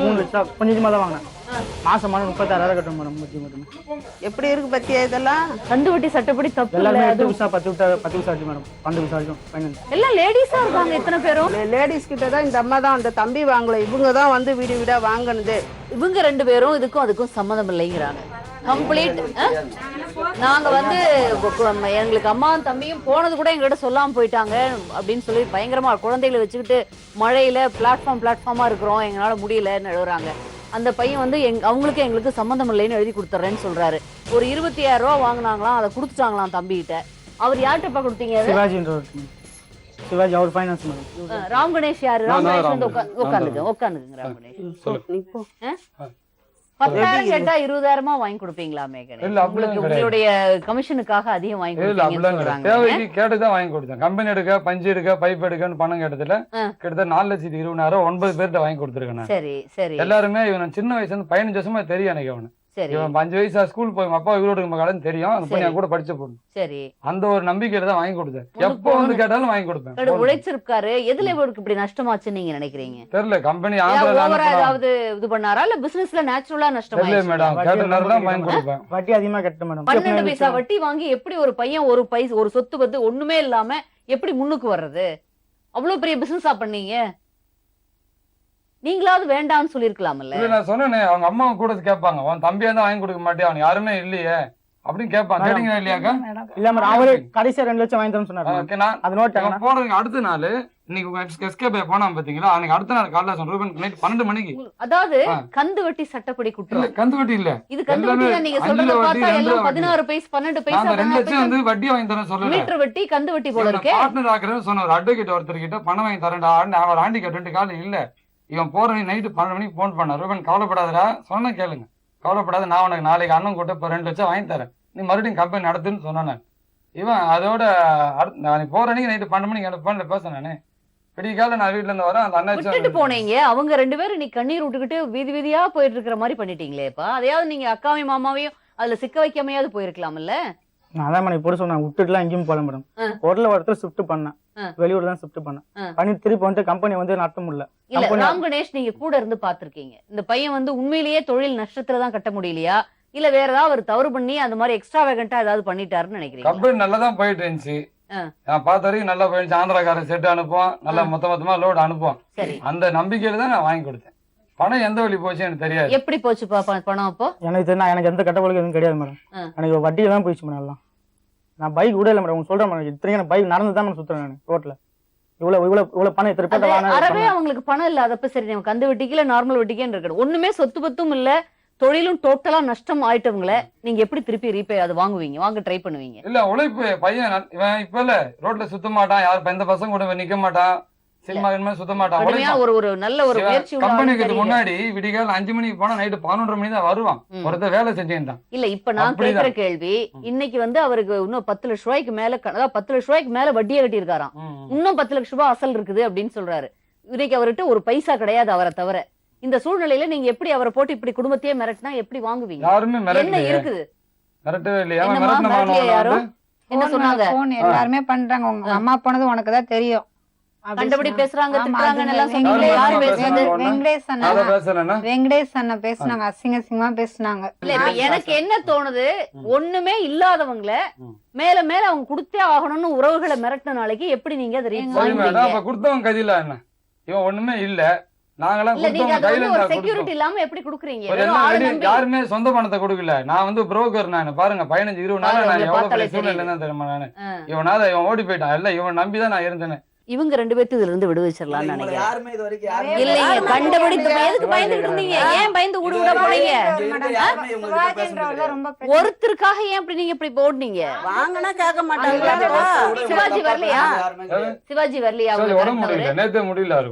E: 3 லட்சம் கொஞ்சமா தான் வாங்கினேன். மாசம் 36,000 கட்டணும் மேடம். மட்டும்
H: எப்படி இருக்கு பத்தியா இதெல்லாம்?
C: கந்துவட்டி சட்டப்படி தப்பு இல்ல.
E: எல்லாருமே
C: அது
E: 8 பைசா 10 பைசா வட்டி மேடம். 12 பைசா வரைக்கும் ஃபைனல்.
C: எல்லாம் லேடிஸா இருக்காங்க இத்தனை பேரும்.
H: லேடிஸ் கிட்ட தான் இந்த அம்மா தான், அந்த தம்பி வாங்கல, இவங்க தான் வந்து வீடு வீடா வாங்கினது.
C: இவங்க 2 பேரும் இதுக்கும் அதுக்கும் சம்மதம் இல்லைங்கிறாங்க. கம்ப்ளீட். நாங்க வந்து எங்களுக்கு அம்மாவும் தம்பியும் போனது கூட எங்ககிட்ட சொல்லாம போயிட்டாங்க அப்படின்னு சொல்லி பயங்கரமா குழந்தைகளை வச்சுக்கிட்டு மழையில பிளாட்ஃபார்மா இருக்கிறோம், எங்களால முடியலன்னு எழுதுறாங்க. அந்த பையன் வந்து அவங்களுக்கு எங்களுக்கு சம்மந்தம் இல்லைன்னு எழுதி கொடுத்துறேன்னு சொல்றாரு. ஒரு 26,000 ரூபா வாங்கினாங்களாம், அதை கொடுத்துட்டாங்களாம் தம்பி கிட்ட. அவர் யார்கிட்டப்பா கொடுத்தீங்க?
E: சிவாஜின்ற சிவாஜி அவர் ஃபைனான்ஸ் மேடம்.
C: ராம் கணேஷ் யாரு? ராம் கணேஷ் வந்து உட்காந்துக்குங்க ராம் கணேஷ்.
H: இப்போ
C: 10,000 கேட்டா 20,000 வாங்கி கொடுப்பீங்களாமே? உங்களுக்கு உங்களுடைய கமிஷனுக்காக அதிகம் வாங்கி கொடுப்பீங்கன்னு சொல்றாங்க.
I: தேவைக்கு கேட்டுதான் வாங்கி கொடுத்தேன். கம்பெனி எடுக்க, பஞ்சு எடுக்க, பைப் எடுக்கன்னு பணம் கேட்டதுல கிட்டத்தட்ட 4,20,000 9 பேர்கிட்ட வாங்கி கொடுத்துருக்கேன்.
C: சரி சரி.
I: எல்லாருமே இவன் சின்ன வயசுல இருந்து 15 வருஷமா தெரியும் எனக்கு. அவனு
C: சரி.
I: இவன் 5 வயசா ஸ்கூல் போய் அப்பா இவரோட கடன் தெரியும். அந்த பையன் கூட படிச்ச பொண்ணு.
C: சரி.
I: அந்த ஒரு நம்பிக்கையில தான் வாங்கி கொடுத்தேன். எப்போ வந்து கேட்டாலும் வாங்கி கொடுப்பேன்.
C: உழைச்சிருக்காரு. எதுல இவருக்கு இப்படி நஷ்டமாச்சுன்னு நீங்க நினைக்கிறீங்க?
I: தெரியல. கம்பெனி
C: ஓவரா ஏதாவது இது பண்ணாரா இல்ல பிசினஸ்ல நேச்சுரலா நஷ்டமா?
I: தெரியல மேடம். கேட்ட நேரம் தான் வாங்கி கொடுப்பேன்.
E: வட்டி அதிகமா கட்ட மேடம்.
C: 12 பைசா வட்டி வாங்கி எப்படி ஒரு பையன் ஒரு சொத்து வந்து ஒண்ணுமே இல்லாம எப்படி முன்னுக்கு வர்றது? அவ்வளவு பெரிய பிசினஸா பண்ணீங்க. நீங்களாவது வேண்டாம்னு சொல்லிருக்கலாம்ல.
I: இல்ல நான் சொன்னேனே, அவங்க அம்மா கூட கேட்பாங்க, அவன் தம்பியா தான் வாங்கி கொடுக்க மாட்டேன், அவன் யாருமே இல்லையே அப்படின்னு கேட்பாங்க. கேட்டீங்களா இல்லையாக்கா?
E: இல்ல மேடம் அவரே கடைசியா 2 லட்சம் வாங்கி தரேன்னு சொன்னாரு.
I: நான்
E: அது நோட்
I: போனதுக்கு அடுத்த நாள் இன்னைக்கு எஸ்கேப் போனான் பாத்தீங்களா, அன்னைக்கு அடுத்த நாள் காலைல ரூபன் நைட் 12 மணிக்கு.
C: அதாவது கந்து வட்டி சட்டப்படி குற்றம்.
I: கந்து வட்டி இல்ல,
C: இது கந்து வட்டி தான். நீங்க சொல்றத பார்த்தா எல்லாம் 16 பைசா 12 பைசா
I: 2 லட்சம் வந்து வட்டி வாங்கி தரேன் சொல்லல.
C: மீட்டர் வட்டி கந்து வட்டி போல இருக்கே.
I: பார்ட்னர் ஆக்குறேன்னு சொன்ன ஒரு அட்வொகேட் ஒருத்தர் கிட்ட பணம் வாங்கி தரேன்டா, அவர் ஆண்டி கேட்டு கால இல்ல. இவன் போற நைட்டு 12 மணிக்கு போன் பண்ண, ரூபன் கவலைப்படாதடா, சொன்ன கேளுங்க, கவலைப்படாத, நான் உனக்கு நாளைக்கு அண்ணன் கூட்ட 2 லட்சம் வாங்கி தரேன், நீ மறுபடியும் கம்பெனி நடத்துன்னு சொன்னானே. இவன் அதோட நான் போற அன்னைக்கு நைட்டு 12 மணிக்கு எனக்கு போன்ல பேச நானே. விடிய கால நான் வீட்டுல இருந்து வரேன், அந்த
C: விட்டுட்டு
I: அண்ணன்
C: போனீங்க. அவங்க 2 பேரும் நீ கண்ணீர் விட்டுக்கிட்டு வீதி வீதியா போயிட்டு இருக்கிற மாதிரி பண்ணிட்டீங்களேப்பா. அதையாவது நீங்க அக்காவையும் மாமாவையும் அதுல சிக்க வைக்காமையாவது போயிருக்கலாம்ல.
E: நான் அதான் மேடம் இப்போ சொன்னேன், விட்டுட்டுலாம் எங்கேயும் போல மேடம். ஒரு இடத்துல ஷிஃப்ட் பண்ணேன், வெளியூர் தான் ஷிஃப்ட் பண்ணேன். பண்ணி திருப்பி வந்து கம்பெனி வந்து நடத்த முடியல.
C: இல்ல ராம் கணேஷ், நீங்க கூட இருந்து பாத்திருக்கீங்க. இந்த பையன் வந்து உண்மையிலேயே தொழில் நஷ்டத்துலதான் கட்ட முடியலையா, இல்ல வேற ஏதாவது ஒரு தவறு பண்ணி அந்த மாதிரி எக்ஸ்ட்ராவேகண்டா ஏதாவது பண்ணிட்டாருன்னு நினைக்கிறீங்க?
I: கம்பெனி நல்லா தான் போயிட்டு இருந்துச்சு. நான் பார்த்த வரைக்கும் நல்லா போயிடுச்சு. ஆந்திராக்காரன் செட் அனுப்புவோம், நல்லா மொத்தமா லோடு அனுப்புவோம்.
C: சரி.
I: அந்த நம்பிக்கையில தான் நான் வாங்கி கொடுத்தேன். பணம் எந்த வழி போச்சு எனக்கு தெரியாது.
C: எப்படி போச்சுப்பா பணம்? அப்போ
E: எனக்கு தெரியும், எனக்கு எந்த கட்ட வழக்கு எதுவும் கிடையாது மேடம். எனக்கு வட்டியில தான் போயிடுச்சு மேடம். எல்லாம் நான் பைக் கூட இல்லை மேடம். சொல்றேன் மேடம், இத்தனைக்கு நான் பைக் நடந்து தான் சுத்துறேன் நான் ரோட்ல. இவ்வளவு பணம் இத்தனை பேர்ட்ட வாங்கினா
C: அறவே அவங்களுக்கு பணம் இல்லாதப்ப சரி நம்ம கந்து வட்டிக்கு இல்ல நார்மல் வட்டிக்கேன்னு இருக்கணும். ஒண்ணுமே சொத்து பத்தும் இல்ல, தொழிலும் டோட்டலா நஷ்டம் ஆயிட்டவங்கள நீங்க எப்படி திருப்பி ரீபே அது வாங்குவீங்க, வாங்க ட்ரை பண்ணுவீங்க?
I: இல்ல உழைப்பு பையன் இவன் இப்ப இல்ல ரோட்ல சுத்த மாட்டான், யாரும் எந்த பசங்க கூட நிக்க மாட்டான், சினிமா சுத்த மாட்டான்.
C: கடுமையா ஒரு நல்ல ஒரு முயற்சி
I: கம்பெனிக்கு முன்னாடி விடிகால 5 மணிக்கு போனா நைட்டு 11:30 மணி தான் வருவான். ஒருத்தர் வேலை செஞ்சுட்டான்.
C: இல்ல இப்ப நான் கேக்குற கேள்வி, இன்னைக்கு வந்து அவருக்கு இன்னும் 10 லட்சம் ரூபாய்க்கு மேல, அதாவது 10 லட்சம் ரூபாய்க்கு மேல வட்டியை கட்டி இருக்காராம், இன்னும் 10 லட்சம் ரூபாய் அசல் இருக்குது அப்படின்னு சொல்றாரு. இன்னைக்கு அவர்கிட்ட ஒரு பைசா கிடையாது அவரை தவிர. இந்த சூழ்நிலையில நீங்க எப்படி அவரை போட்டு இப்படி குடும்பத்தையே மிரட்டினா எப்படி வாங்குவீங்க?
I: யாருமே
C: என்ன இருக்குது?
I: மிரட்டவே இல்லையா?
C: யாரும் என்ன சொன்னாங்க?
F: எல்லாருமே பண்றாங்க, உங்க அம்மா போனது உனக்கு தான் தெரியும்,
C: கண்டபடி பேசுறாங்க, திட்டுறாங்கன்னு எல்லாம் சொன்னீங்க. யாரு பேசுறது?
F: வெங்கடேஷ் அண்ணா பேசுனாங்க, அசிங்கமா பேசுனாங்க.
C: இல்ல இப்ப எனக்கு என்ன தோணுது, ஒண்ணுமே இல்லாதவங்கள மேல மேல அவங்க கொடுத்தே ஆகணும்னு உறவுகளை மிரட்டின நாளைக்கு எப்படி நீங்க அதை ரீச்
I: பண்ணுவீங்க? கொடுத்தவங்க கையில என்ன, இவன் ஒண்ணுமே இல்ல,
C: செக்யூரிட்டி இல்லாம எப்படி குடுக்குறீங்க?
I: யாருமே சொந்த பணத்தை கொடுக்கல. நான் வந்து புரோக்கர். நான் பாருங்க 15-20 நாள் நான் எவ்வளவு பெரிய சூழ்நிலை தான் தெரியுமா. நானு இவன் ஓடி போயிட்டான், இல்ல இவன் நம்பிதான் நான் இருந்தேன்.
C: இவங்க 2 பேர்த்து இதுல இருந்து விடுவிச்சிடலாம்னு நினைக்கிறேன். இல்லைங்க, கண்டபடி எதுக்கு பயந்துட்டு இருந்தீங்க? ஏன் பயந்து விட போனீங்க? ஒருத்தருக்காக ஏன் இப்படி நீங்க இப்படி போடுனீங்க?
H: வாங்கினா கேட்க மாட்டாங்க.
C: சிவாஜி வரலையா? சிவாஜி வரலையா?
I: நேத்து முடியல.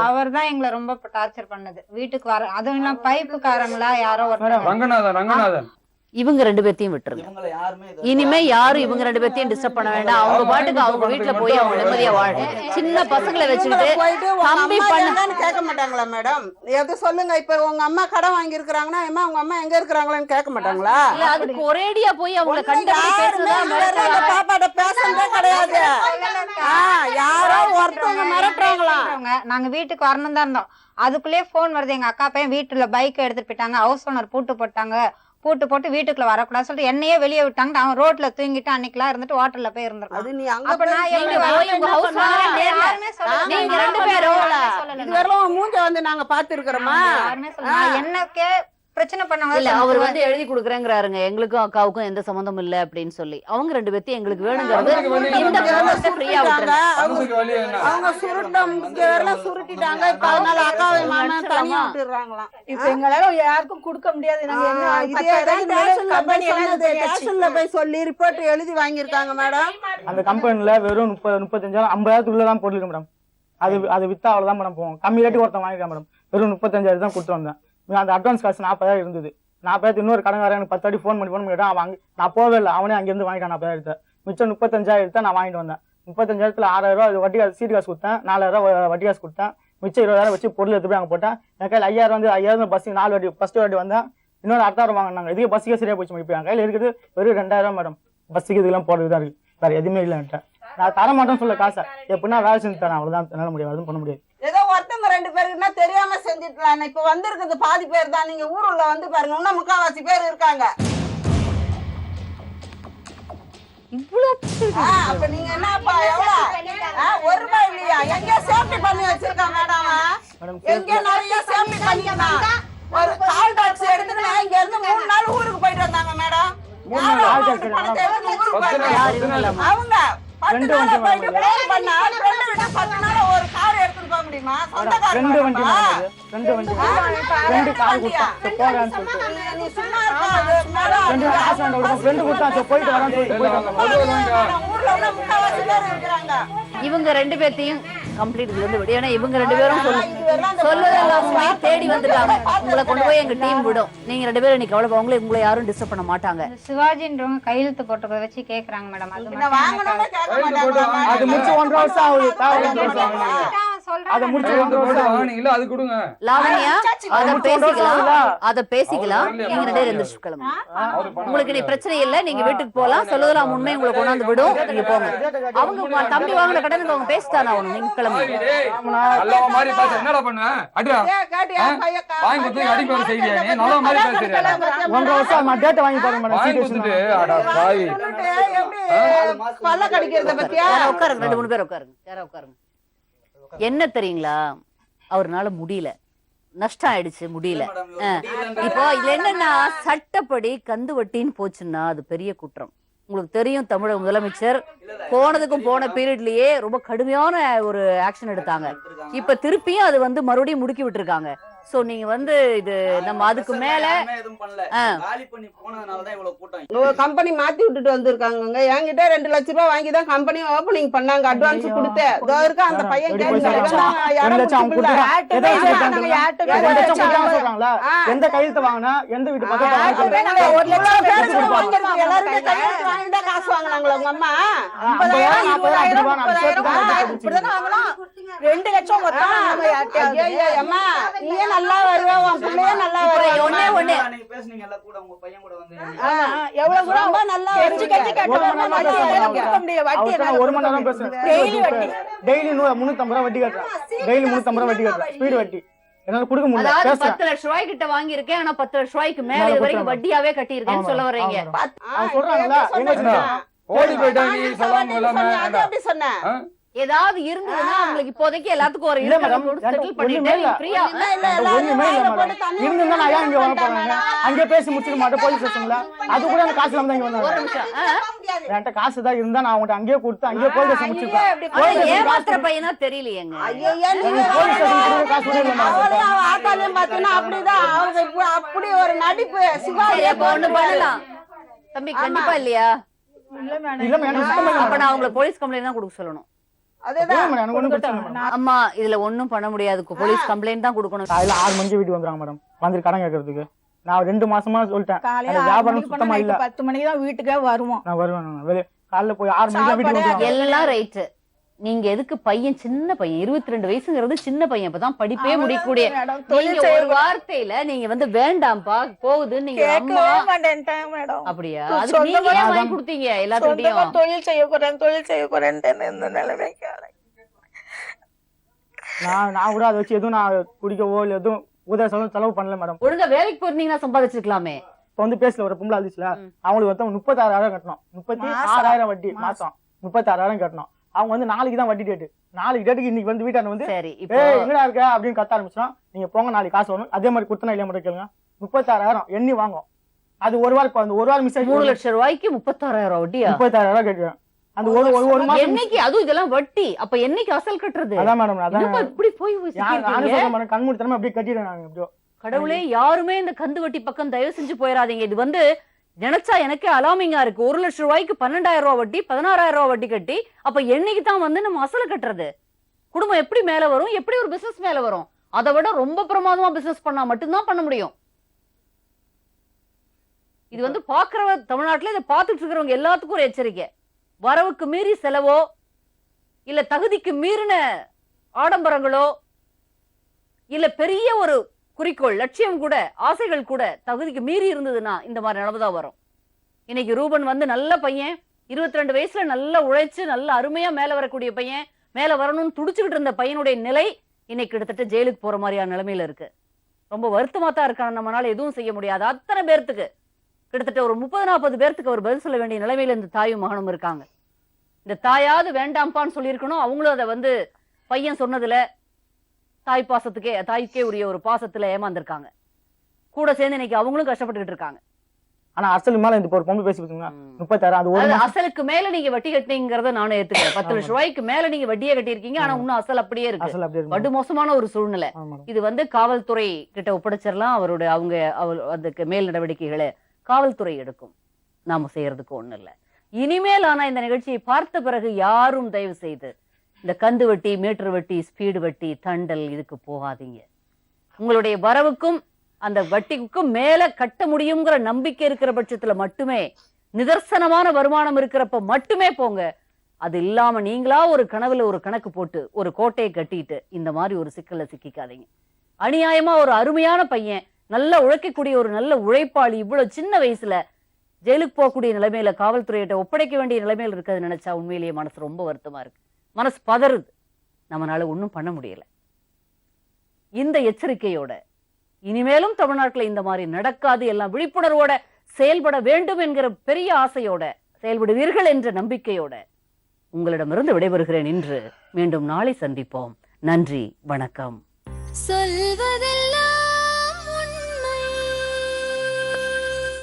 F: அவர் தான் எங்களை ரொம்ப டார்ச்சர் பண்ணது. வீட்டுக்கு வர, அதுவும் இல்லாம பைப்புக்காரங்களா யாரோ ஒரு
I: ரங்கநாதன்
C: இவங்க 2 பேர்த்தையும் விட்டுருங்க. இனிமே யாரும் இவங்க 2 பேர்த்தையும் டிஸ்டர்ப் பண்ண வேண்டாம். அவங்க பாட்டுக்கு அவங்க வீட்டுல போய் அவங்க நிம்மதியா வாழ. சின்ன பசங்களை வச்சுக்கிட்டு
H: கேட்க மாட்டாங்களா மேடம்? எது சொல்லுங்க. இப்ப உங்க அம்மா கடன் வாங்கி இருக்கிறாங்கன்னா உங்க அம்மா எங்க இருக்கிறாங்களான்னு கேட்க மாட்டாங்களா?
C: இல்ல அதுக்கு ஒரேடியா போய் அவங்களை கண்டபடி
H: பாப்பாட்ட பேசுறதே கிடையாது. யாரோ ஒருத்தவங்க மிரட்டுறாங்களா?
F: நாங்க வீட்டுக்கு வரணும் தான் இருந்தோம், அதுக்குள்ளே போன் வருது, எங்க அக்கா பையன் வீட்டுல பைக் எடுத்துட்டு போயிட்டாங்க, ஹவுஸ் ஓனர் பூட்டு போட்டு வீட்டுக்குள்ள வரக்கூடாது சொல்லிட்டு என்னையே வெளியே விட்டாங்க. அவன் ரோட்ல தூங்கிட்டு அன்னைக்கெல்லாம் இருந்துட்டு ஹோட்டல்ல போய் இருந்திருக்கான்.
H: மூஞ்ச வந்து நாங்க பாத்துருக்கிறோமா?
F: என்னக்கே பிரச்சனை பண்ணாங்க.
C: இல்ல அவர் வந்து எழுதி கொடுக்குறேங்கிறாருங்க, எங்களுக்கும் அக்காவுக்கும் எந்த சம்பந்தமும் இல்ல அப்படின்னு சொல்லி. அவங்க 2 பேர்த்தையும் எங்களுக்கு வேணுங்கிறது
H: அவங்க சுருட்டிட்டாங்க. இப்ப அதனால அக்காவை மாமா தனியா விட்டுறாங்களாம்.
G: இப்ப எங்களால யாருக்கும் கொடுக்க முடியாது.
H: போய் சொல்லி ரிப்போர்ட் எழுதி வாங்கியிருக்காங்க மேடம்.
E: அந்த கம்பெனில வெறும் 30-35 50,000 போட்டுருக்க மேடம். அது வித்தா அவ்வளவுதான் மேடம் போவோம். கம்மி ரேட்டுக்கு ஒருத்தன் வாங்கிருக்கான் மேடம். வெறும் 35,000 தான் கொடுத்து வந்தேன். அந்த அட்வான்ஸ் காசு 40,000 இருந்தது. 40,000 இன்னொரு கடன்காரன் எனக்கு 10 வாட்டி ஃபோன் பண்ணி கேட்டான். அவன் நான் போவே இல்லை, அவனே அங்கேருந்து வாங்கிட்டான் 40,000. மிச்சம் 35,000 நான் வாங்கிட்டு வந்தேன். 35,000 6,000 வட்டி காசு சீட்டு காசு கொடுத்தேன், 4,000 வட்டி காசு கொடுத்தேன். மிச்சம் 20,000 வச்சு பொருள் எடுத்து போய் அங்கே போட்டேன். என் கையில் 5,000 வந்து 5,000 பஸ்ஸுக்கு 4 வாட்டி, ஃபர்ஸ்ட் வாட்டி வந்தேன், இன்னொரு 6,000 வாங்கினாங்க. இதுக்கு பஸ்ஸுக்கே சரியா போச்சு. இப்போ என் கையில் இருக்குது வெறும் 2,000 மேடம். பஸ்ஸுக்கு இதெல்லாம் போடுறது தான் இருக்கு, வேற எதுவுமே இல்லைன்ட்டேன். நான் தர மாட்டேன்னு சொல்ல காசை, எப்படின்னா வேலை செஞ்சு தரேன், அவ்வளோதான். என்னால் முடியாது, அதுவும் பண்ண முடியாது.
H: ஏதோ ஒருத்தவங்க 2 பேருக்குன்னா தெரியாம செஞ்சுக்கலாம். இப்ப வந்திருக்கிறது பாதி பேர் தான். நீங்க ஊருல வந்து பாருங்க, இன்னும் 3/4 பேர் இருக்காங்க. அப்ப நீங்க என்னப்பா எவ்வளவு 1 ரூபாய் இல்லையா? எங்க சேஃப்டி பண்ணி வச்சிருக்காங்க மேடம்? எங்க நிறைய சேஃப்டி பண்ணிருக்காங்க. ஒரு கால் டாக்ஸி எடுத்துட்டு இங்க இருந்து 3 நாள் ஊருக்கு போயிட்டு வந்தாங்க மேடம். அவங்க 10 நாள் போயிட்டு பண்ணா 10 நாள் ஒரு கார் எடுத்துட்டு போக முடியுமா?
E: ரெண்டு வண்டி கார் போறான்னு சொல்லிட்டு
H: நீ சும்மா இருக்க.
E: ஃப்ரெண்டு கொடுத்தா போயிட்டு வரான்னு சொல்லிட்டு
H: ஊர்ல உள்ள 3/4 பேர் இருக்கிறாங்க.
C: இவங்க 2 பேர்த்தையும் கம்ப்ளீட் இதுல இருந்து விடு. ஏன்னா இவங்க 2 பேரும் சொல்லுதெல்லாம் தேடி வந்துட்டாங்க. உங்களை கொண்டு போய் எங்க டீம் விடும். நீங்க 2 பேரும் இன்னைக்கு அவ்வளவு உங்களை யாரும் டிஸ்டர்ப் பண்ண மாட்டாங்க.
F: சிவாஜின்றவங்க கையெழுத்து போட்டு வச்சு கேக்குறாங்க மேடம்.
E: அது முடிச்சு 1.5 வருஷம் ஆகுது. அத முடிச்சு 1.5 வருஷம் ஆகுது.
I: இல்ல அது கொடுங்க
C: லாவண்யா, அத பேசிக்கலாம். நீங்க 2 பேரும் எந்திரிச்சு கிளம்புங்க. உங்களுக்கு நீ பிரச்சனை இல்ல, நீங்க வீட்டுக்கு போலாம். சொல்லுதெல்லாம் உண்மை உங்களை கொண்டாந்து விடும். நீங்க போங்க. அவங்க தம்பி வாங்கின கடனுக்கு அவங்க பேசிட்டானா அவனு. நீங்க கிளம்புங்க.
I: நல்லவ மாதிரி பாத்து என்னடா பண்ணுவ? அடிடா வாங்கி கொடுத்து அடிக்க வர செய்தியா நீ? நல்லவ மாதிரி பேசுறியா?
E: 1.5 வருஷம் நான் டேட் வாங்கி பாருங்க மேடம்.
I: வாங்கி கொடுத்துட்டு அட பாவி
H: பல்ல கடிக்கிறத பத்தியா?
C: உட்காருங்க, 2-3 பேர் உட்காருங்க. யாரா உட்காருங்க. என்ன தெரியுங்களா, அவர்னால முடியல, நஷ்டம் ஆயிடுச்சு, முடியல. இப்போ இதுல என்னன்னா, சட்டப்படி கந்து வட்டின்னு போச்சுன்னா அது பெரிய குற்றம். உங்களுக்கு தெரியும் தமிழக முதலமைச்சர் போனதுக்கும் போன பீரியட்லயே ரொம்ப கடுமையான ஒரு ஆக்ஷன் எடுத்தாங்க. இப்ப திருப்பியும் அது வந்து மறுபடியும் முடுக்கி விட்டுருக்காங்க. சோ நீங்க வந்து இது நம்ம அதுக்கு மேல
H: கம்பெனி மாத்தி விட்டுட்டு வந்திருக்காங்க. என்கிட்ட 2 லட்சம் ரூபாய் வாங்கி தான் கம்பெனி ஓபனிங் பண்ணாங்க. அட்வான்ஸ் கொடுத்து இருக்க அந்த பையன்
E: எந்த கையெழுத்து வாங்கினா எந்த வீட்டு பக்கம்
H: காசு வாங்கினாங்களா உங்க அம்மா?
G: 2 லட்சம்
H: அம்மா நீயே நல்லா வருவா, உன் பிள்ளையே நல்லா வருவா.
C: ஒண்ணே
G: எவ்வளவு கூட
H: ரொம்ப நல்லா
E: ஒரு மணி நேரம் பேசுறேன். டெய்லி 350 ரூபாய் வட்டி கட்டுறேன். டெய்லி 350 ரூபாய் வட்டி கட்டுறேன். ஸ்பீடு வட்டி என்னால கொடுக்க முடியல.
C: அதாவது 10 லட்சம் ரூபாய் கிட்ட வாங்கி இருக்கேன். ஆனா 10 லட்சம் ரூபாய்க்கு மேல இது வரைக்கும் வட்டியாவே கட்டி இருக்கேன்னு சொல்ல வர்றீங்க.
E: சொல்றாங்களா
I: ஓடி போயிட்டாங்க நீ சொல்லாம இல்லாம
H: அப்படி சொன்னேன்.
C: ஏதாவது இருந்ததுன்னா உங்களுக்கு இப்போதைக்கு எல்லாத்துக்கும் ஒரு இடம் செட்டில் பண்ணிட்டு ஃப்ரீயா
E: இருந்தா நான் ஏன் இங்க வாங்க போறேன்? அங்கே பேசி முடிச்சிட மாட்டேன் போலீஸ் ஸ்டேஷன்ல. அது கூட எனக்கு காசு இல்லாம தான் இங்க வந்தாங்க.
C: ஒரு நிமிஷம்
E: என்கிட்ட காசு தான் இருந்தா நான் அவங்ககிட்ட அங்கேயே கொடுத்து அங்கேயே போலீஸ் ஸ்டேஷன் முடிச்சிருப்பேன்.
C: ஏமாத்துற பையனா தெரியலையேங்க.
E: போலீஸ் ஸ்டேஷன் காசு கூட இல்ல.
H: ஆத்தாலையும் பாத்தீங்கன்னா அப்படிதான் அவங்க அப்படி ஒரு நடிப்பு. சிவாஜி
C: ஒண்ணு பண்ணலாம் தம்பி, கண்டிப்பா இல்லையா?
E: இல்ல எனக்கு சுத்தமா
C: அப்ப நான் அவங்களை போலீஸ் கம்ப்ளைண்ட் தான் கொடுக்க சொல்லணும். அம்மா இதுல ஒண்ணும் பண்ண முடியாது, போலீஸ் கம்ப்ளைண்ட் தான் கொடுக்கணும்.
E: காலையில 6 மணிக்கு வீட்டுக்கு வந்துறாங்க மேடம். வந்து கடன் கேட்கறதுக்கு நான் 2 மாசமா சொல்லிட்டேன். வியாபாரம் சுத்தமா இல்ல.
G: 10 மணிக்கு தான் வீட்டுக்கே வருவோம்.
E: நான் வருவேன். காலையில போய் 6 மணிக்கு வீட்டுக்கு வந்துறாங்க.
C: எல்லாம் ரைட். நீங்க எதுக்கு பையன் சின்ன பையன் 22 வயசுங்கிறது சின்ன பையன், இப்பதான் படிப்பே முடிக்கக்கூடிய. நீங்க ஒரு வார்த்தையில நீங்க வந்து வேண்டாம்பா போகுது நீங்க அம்மா அப்படியா? அதுக்கு நீங்க ஏன் வாங்கி கொடுத்தீங்க எல்லாத்துக்கிட்டையும்?
G: தொழில் செய்ய போறேன் இந்த நிலைமைக்கு
E: நான் கூட அதை வச்சு எதுவும் நான் குடிக்கவோ இல்ல எதுவும் உதவி செலவு பண்ணல மேடம்.
C: ஒழுங்கா வேலைக்கு போயிருந்தீங்கன்னா சம்பாதிச்சிருக்கலாமே.
E: இப்ப வந்து பேசல ஒரு பொம்பளை இருந்துச்சுல, அவங்களுக்கு வந்து 36,000 கட்டணும். 36,000 வட்டி மாசம் 36,000 கட்டணும். அவங்க வந்து நாளைக்கு தான் வட்டி டேட்டு. நாளைக்கு டேட்டுக்கு இன்னைக்கு வந்து வீட்டாண்ட வந்து எங்கடா இருக்க அப்படின்னு கத்த ஆரம்பிச்சோம். நீங்க போங்க நாளைக்கு காசு வரணும். அதே மாதிரி கொடுத்தனா இல்லையா மட்டும் கேளுங்க. 36,000 எண்ணி வாங்கும். அது ஒரு வாரம் அந்த ஒரு வாரம் மிஸ் ஆகி
C: 3 லட்சம் ரூபாய்க்கு 36,000 வட்டியா?
E: 36,000 கேட்கிறேன். அந்த ஒரு மாசம்
C: என்னைக்கு அதுவும் இதெல்லாம் வட்டி. அப்ப என்னைக்கு அசல் கட்டுறது?
E: அதான் மேடம். அதான்
C: இப்படி போய்
E: கண்மூடித்தனமா அப்படியே கட்டிடுறேன் நாங்க. எப்படியோ
C: கடவுளே, யாருமே இந்த கந்து வட்டி பக்கம் தயவு செஞ்சு போயிடாதீங்க. இது வந்து நினைச்சா எனக்கே அலாமிங்கா இருக்கு. 1 லட்சம் ரூபாய்க்கு 12,000 ரூபாய் வட்டி, 16,000 ரூபாய் வட்டி கட்டி அப்ப என்னைக்கு தான் வந்து நம்ம அசல கட்டுறது? குடும்பம் எப்படி மேல வரும்? எப்படி ஒரு பிசினஸ் மேல வரும்? அதை விட ரொம்ப பிரமாதமா பிசினஸ் பண்ணா மட்டும்தான் பண்ண முடியும். இது வந்து பாக்குறவ தமிழ்நாட்டுல இதை பார்த்துட்டு இருக்கிறவங்க எல்லாத்துக்கும் ஒரு எச்சரிக்கை. வரவுக்கு மீறி செலவோ இல்ல தகுதிக்கு மீறின ஆடம்பரங்களோ இல்ல பெரிய ஒரு குறிக்கோள் லட்சியம் கூட ஆசைகள் கூட தகுதிக்கு மீறி இருந்ததுன்னா இந்த மாதிரி நிலைமைதான் வரும். இன்னைக்கு ரூபன் வந்து நல்ல பையன், 22 வயசுல நல்லா உழைச்சு நல்ல அருமையா மேல வரக்கூடிய பையன், மேல வரணும்னு துடிச்சுக்கிட்டு இருந்த பையனுடைய நிலை இன்னைக்கு கிட்டத்தட்ட ஜெயிலுக்கு போற மாதிரியான நிலைமையில இருக்கு. ரொம்ப வருத்தமா தான் இருக்கான. நம்மளால எதுவும் செய்ய முடியாது. அத்தனை பேர்த்துக்கு கிட்டத்தட்ட ஒரு 30-40 பேர்த்துக்கு அவர் பதில் சொல்ல வேண்டிய நிலைமையில இந்த தாயும் மகனும் இருக்காங்க. இந்த தாயாவது வேண்டாம்பான்னு சொல்லியிருக்கணும். அவங்களும் அதை வந்து பையன் சொன்னதுல தாய்க்கே உரிய ஒரு பாசத்துல ஏமாந்துருக்காங்க. கூட சேர்ந்து இன்னைக்கு அவங்களும் கஷ்டப்பட்டுக்கிட்டு இருக்காங்க.
E: ஆனா அசலுக்கு மேல இந்த ஒரு பொம்பு பேசி 36,000 அது ஒரு
C: அசலுக்கு மேல நீங்க வட்டி கட்டிங்கிறத நானும் ஏத்துக்கிறேன். 10 லட்சம் ரூபாய்க்கு மேல நீங்க வட்டியே கட்டியிருக்கீங்க. ஆனா இன்னும் அசல் அப்படியே இருக்கு. படு மோசமான ஒரு சூழ்நிலை. இது வந்து காவல்துறை கிட்ட ஒப்படைச்சிடலாம். அவங்க அதுக்கு மேல் நடவடிக்கைகளை காவல்துறை எடுக்கும். நாம செய்யறதுக்கு ஒண்ணு இல்ல. இனிமேல் ஆனா இந்த நிகழ்ச்சியை பார்த்த பிறகு யாரும் தயவு செய்து இந்த கந்து வட்டி, மீட்டர் வட்டி, ஸ்பீடு வட்டி, தண்டல் இதுக்கு போகாதீங்க. உங்களுடைய வரவுக்கும் அந்த வட்டிக்கும் மேல கட்ட முடியுங்கிற நம்பிக்கை இருக்கிற பட்சத்துல மட்டுமே, நிதர்சனமான வருமானம் இருக்கிறப்ப மட்டுமே போங்க. அது இல்லாம நீங்களா ஒரு கனவுல ஒரு கணக்கு போட்டு ஒரு கோட்டையை கட்டிட்டு இந்த மாதிரி ஒரு சிக்கல்ல சிக்கிக்காதீங்க. அநியாயமா ஒரு அருமையான பையன், நல்லா உழைக்கக்கூடிய ஒரு நல்ல உழைப்பாளி இவ்வளவு சின்ன வயசுல ஜெயிலுக்கு போகக்கூடிய நிலைமையில காவல்துறையிட்ட ஒப்படைக்க வேண்டிய நிலைமையில இருக்கிறது நினைச்சா உண்மையிலேயே மனசு ரொம்ப வருத்தமா இருக்கு. மனசு பதறுது. நம்மளால ஒன்றும் பண்ண முடியல. இந்த எச்சரிக்கையோட இனிமேலும் தமிழ்நாட்டில் இந்த மாதிரி நடக்காது, எல்லாம் விழிப்புணர்வோட செயல்பட வேண்டும் என்கிற பெரிய ஆசையோட செயல்படுவீர்கள் என்ற நம்பிக்கையோட உங்களிடமிருந்து விடைபெறுகிறேன். இன்று மீண்டும் நாளை சந்திப்போம். நன்றி, வணக்கம்.
A: சொல்வதெல்லாம்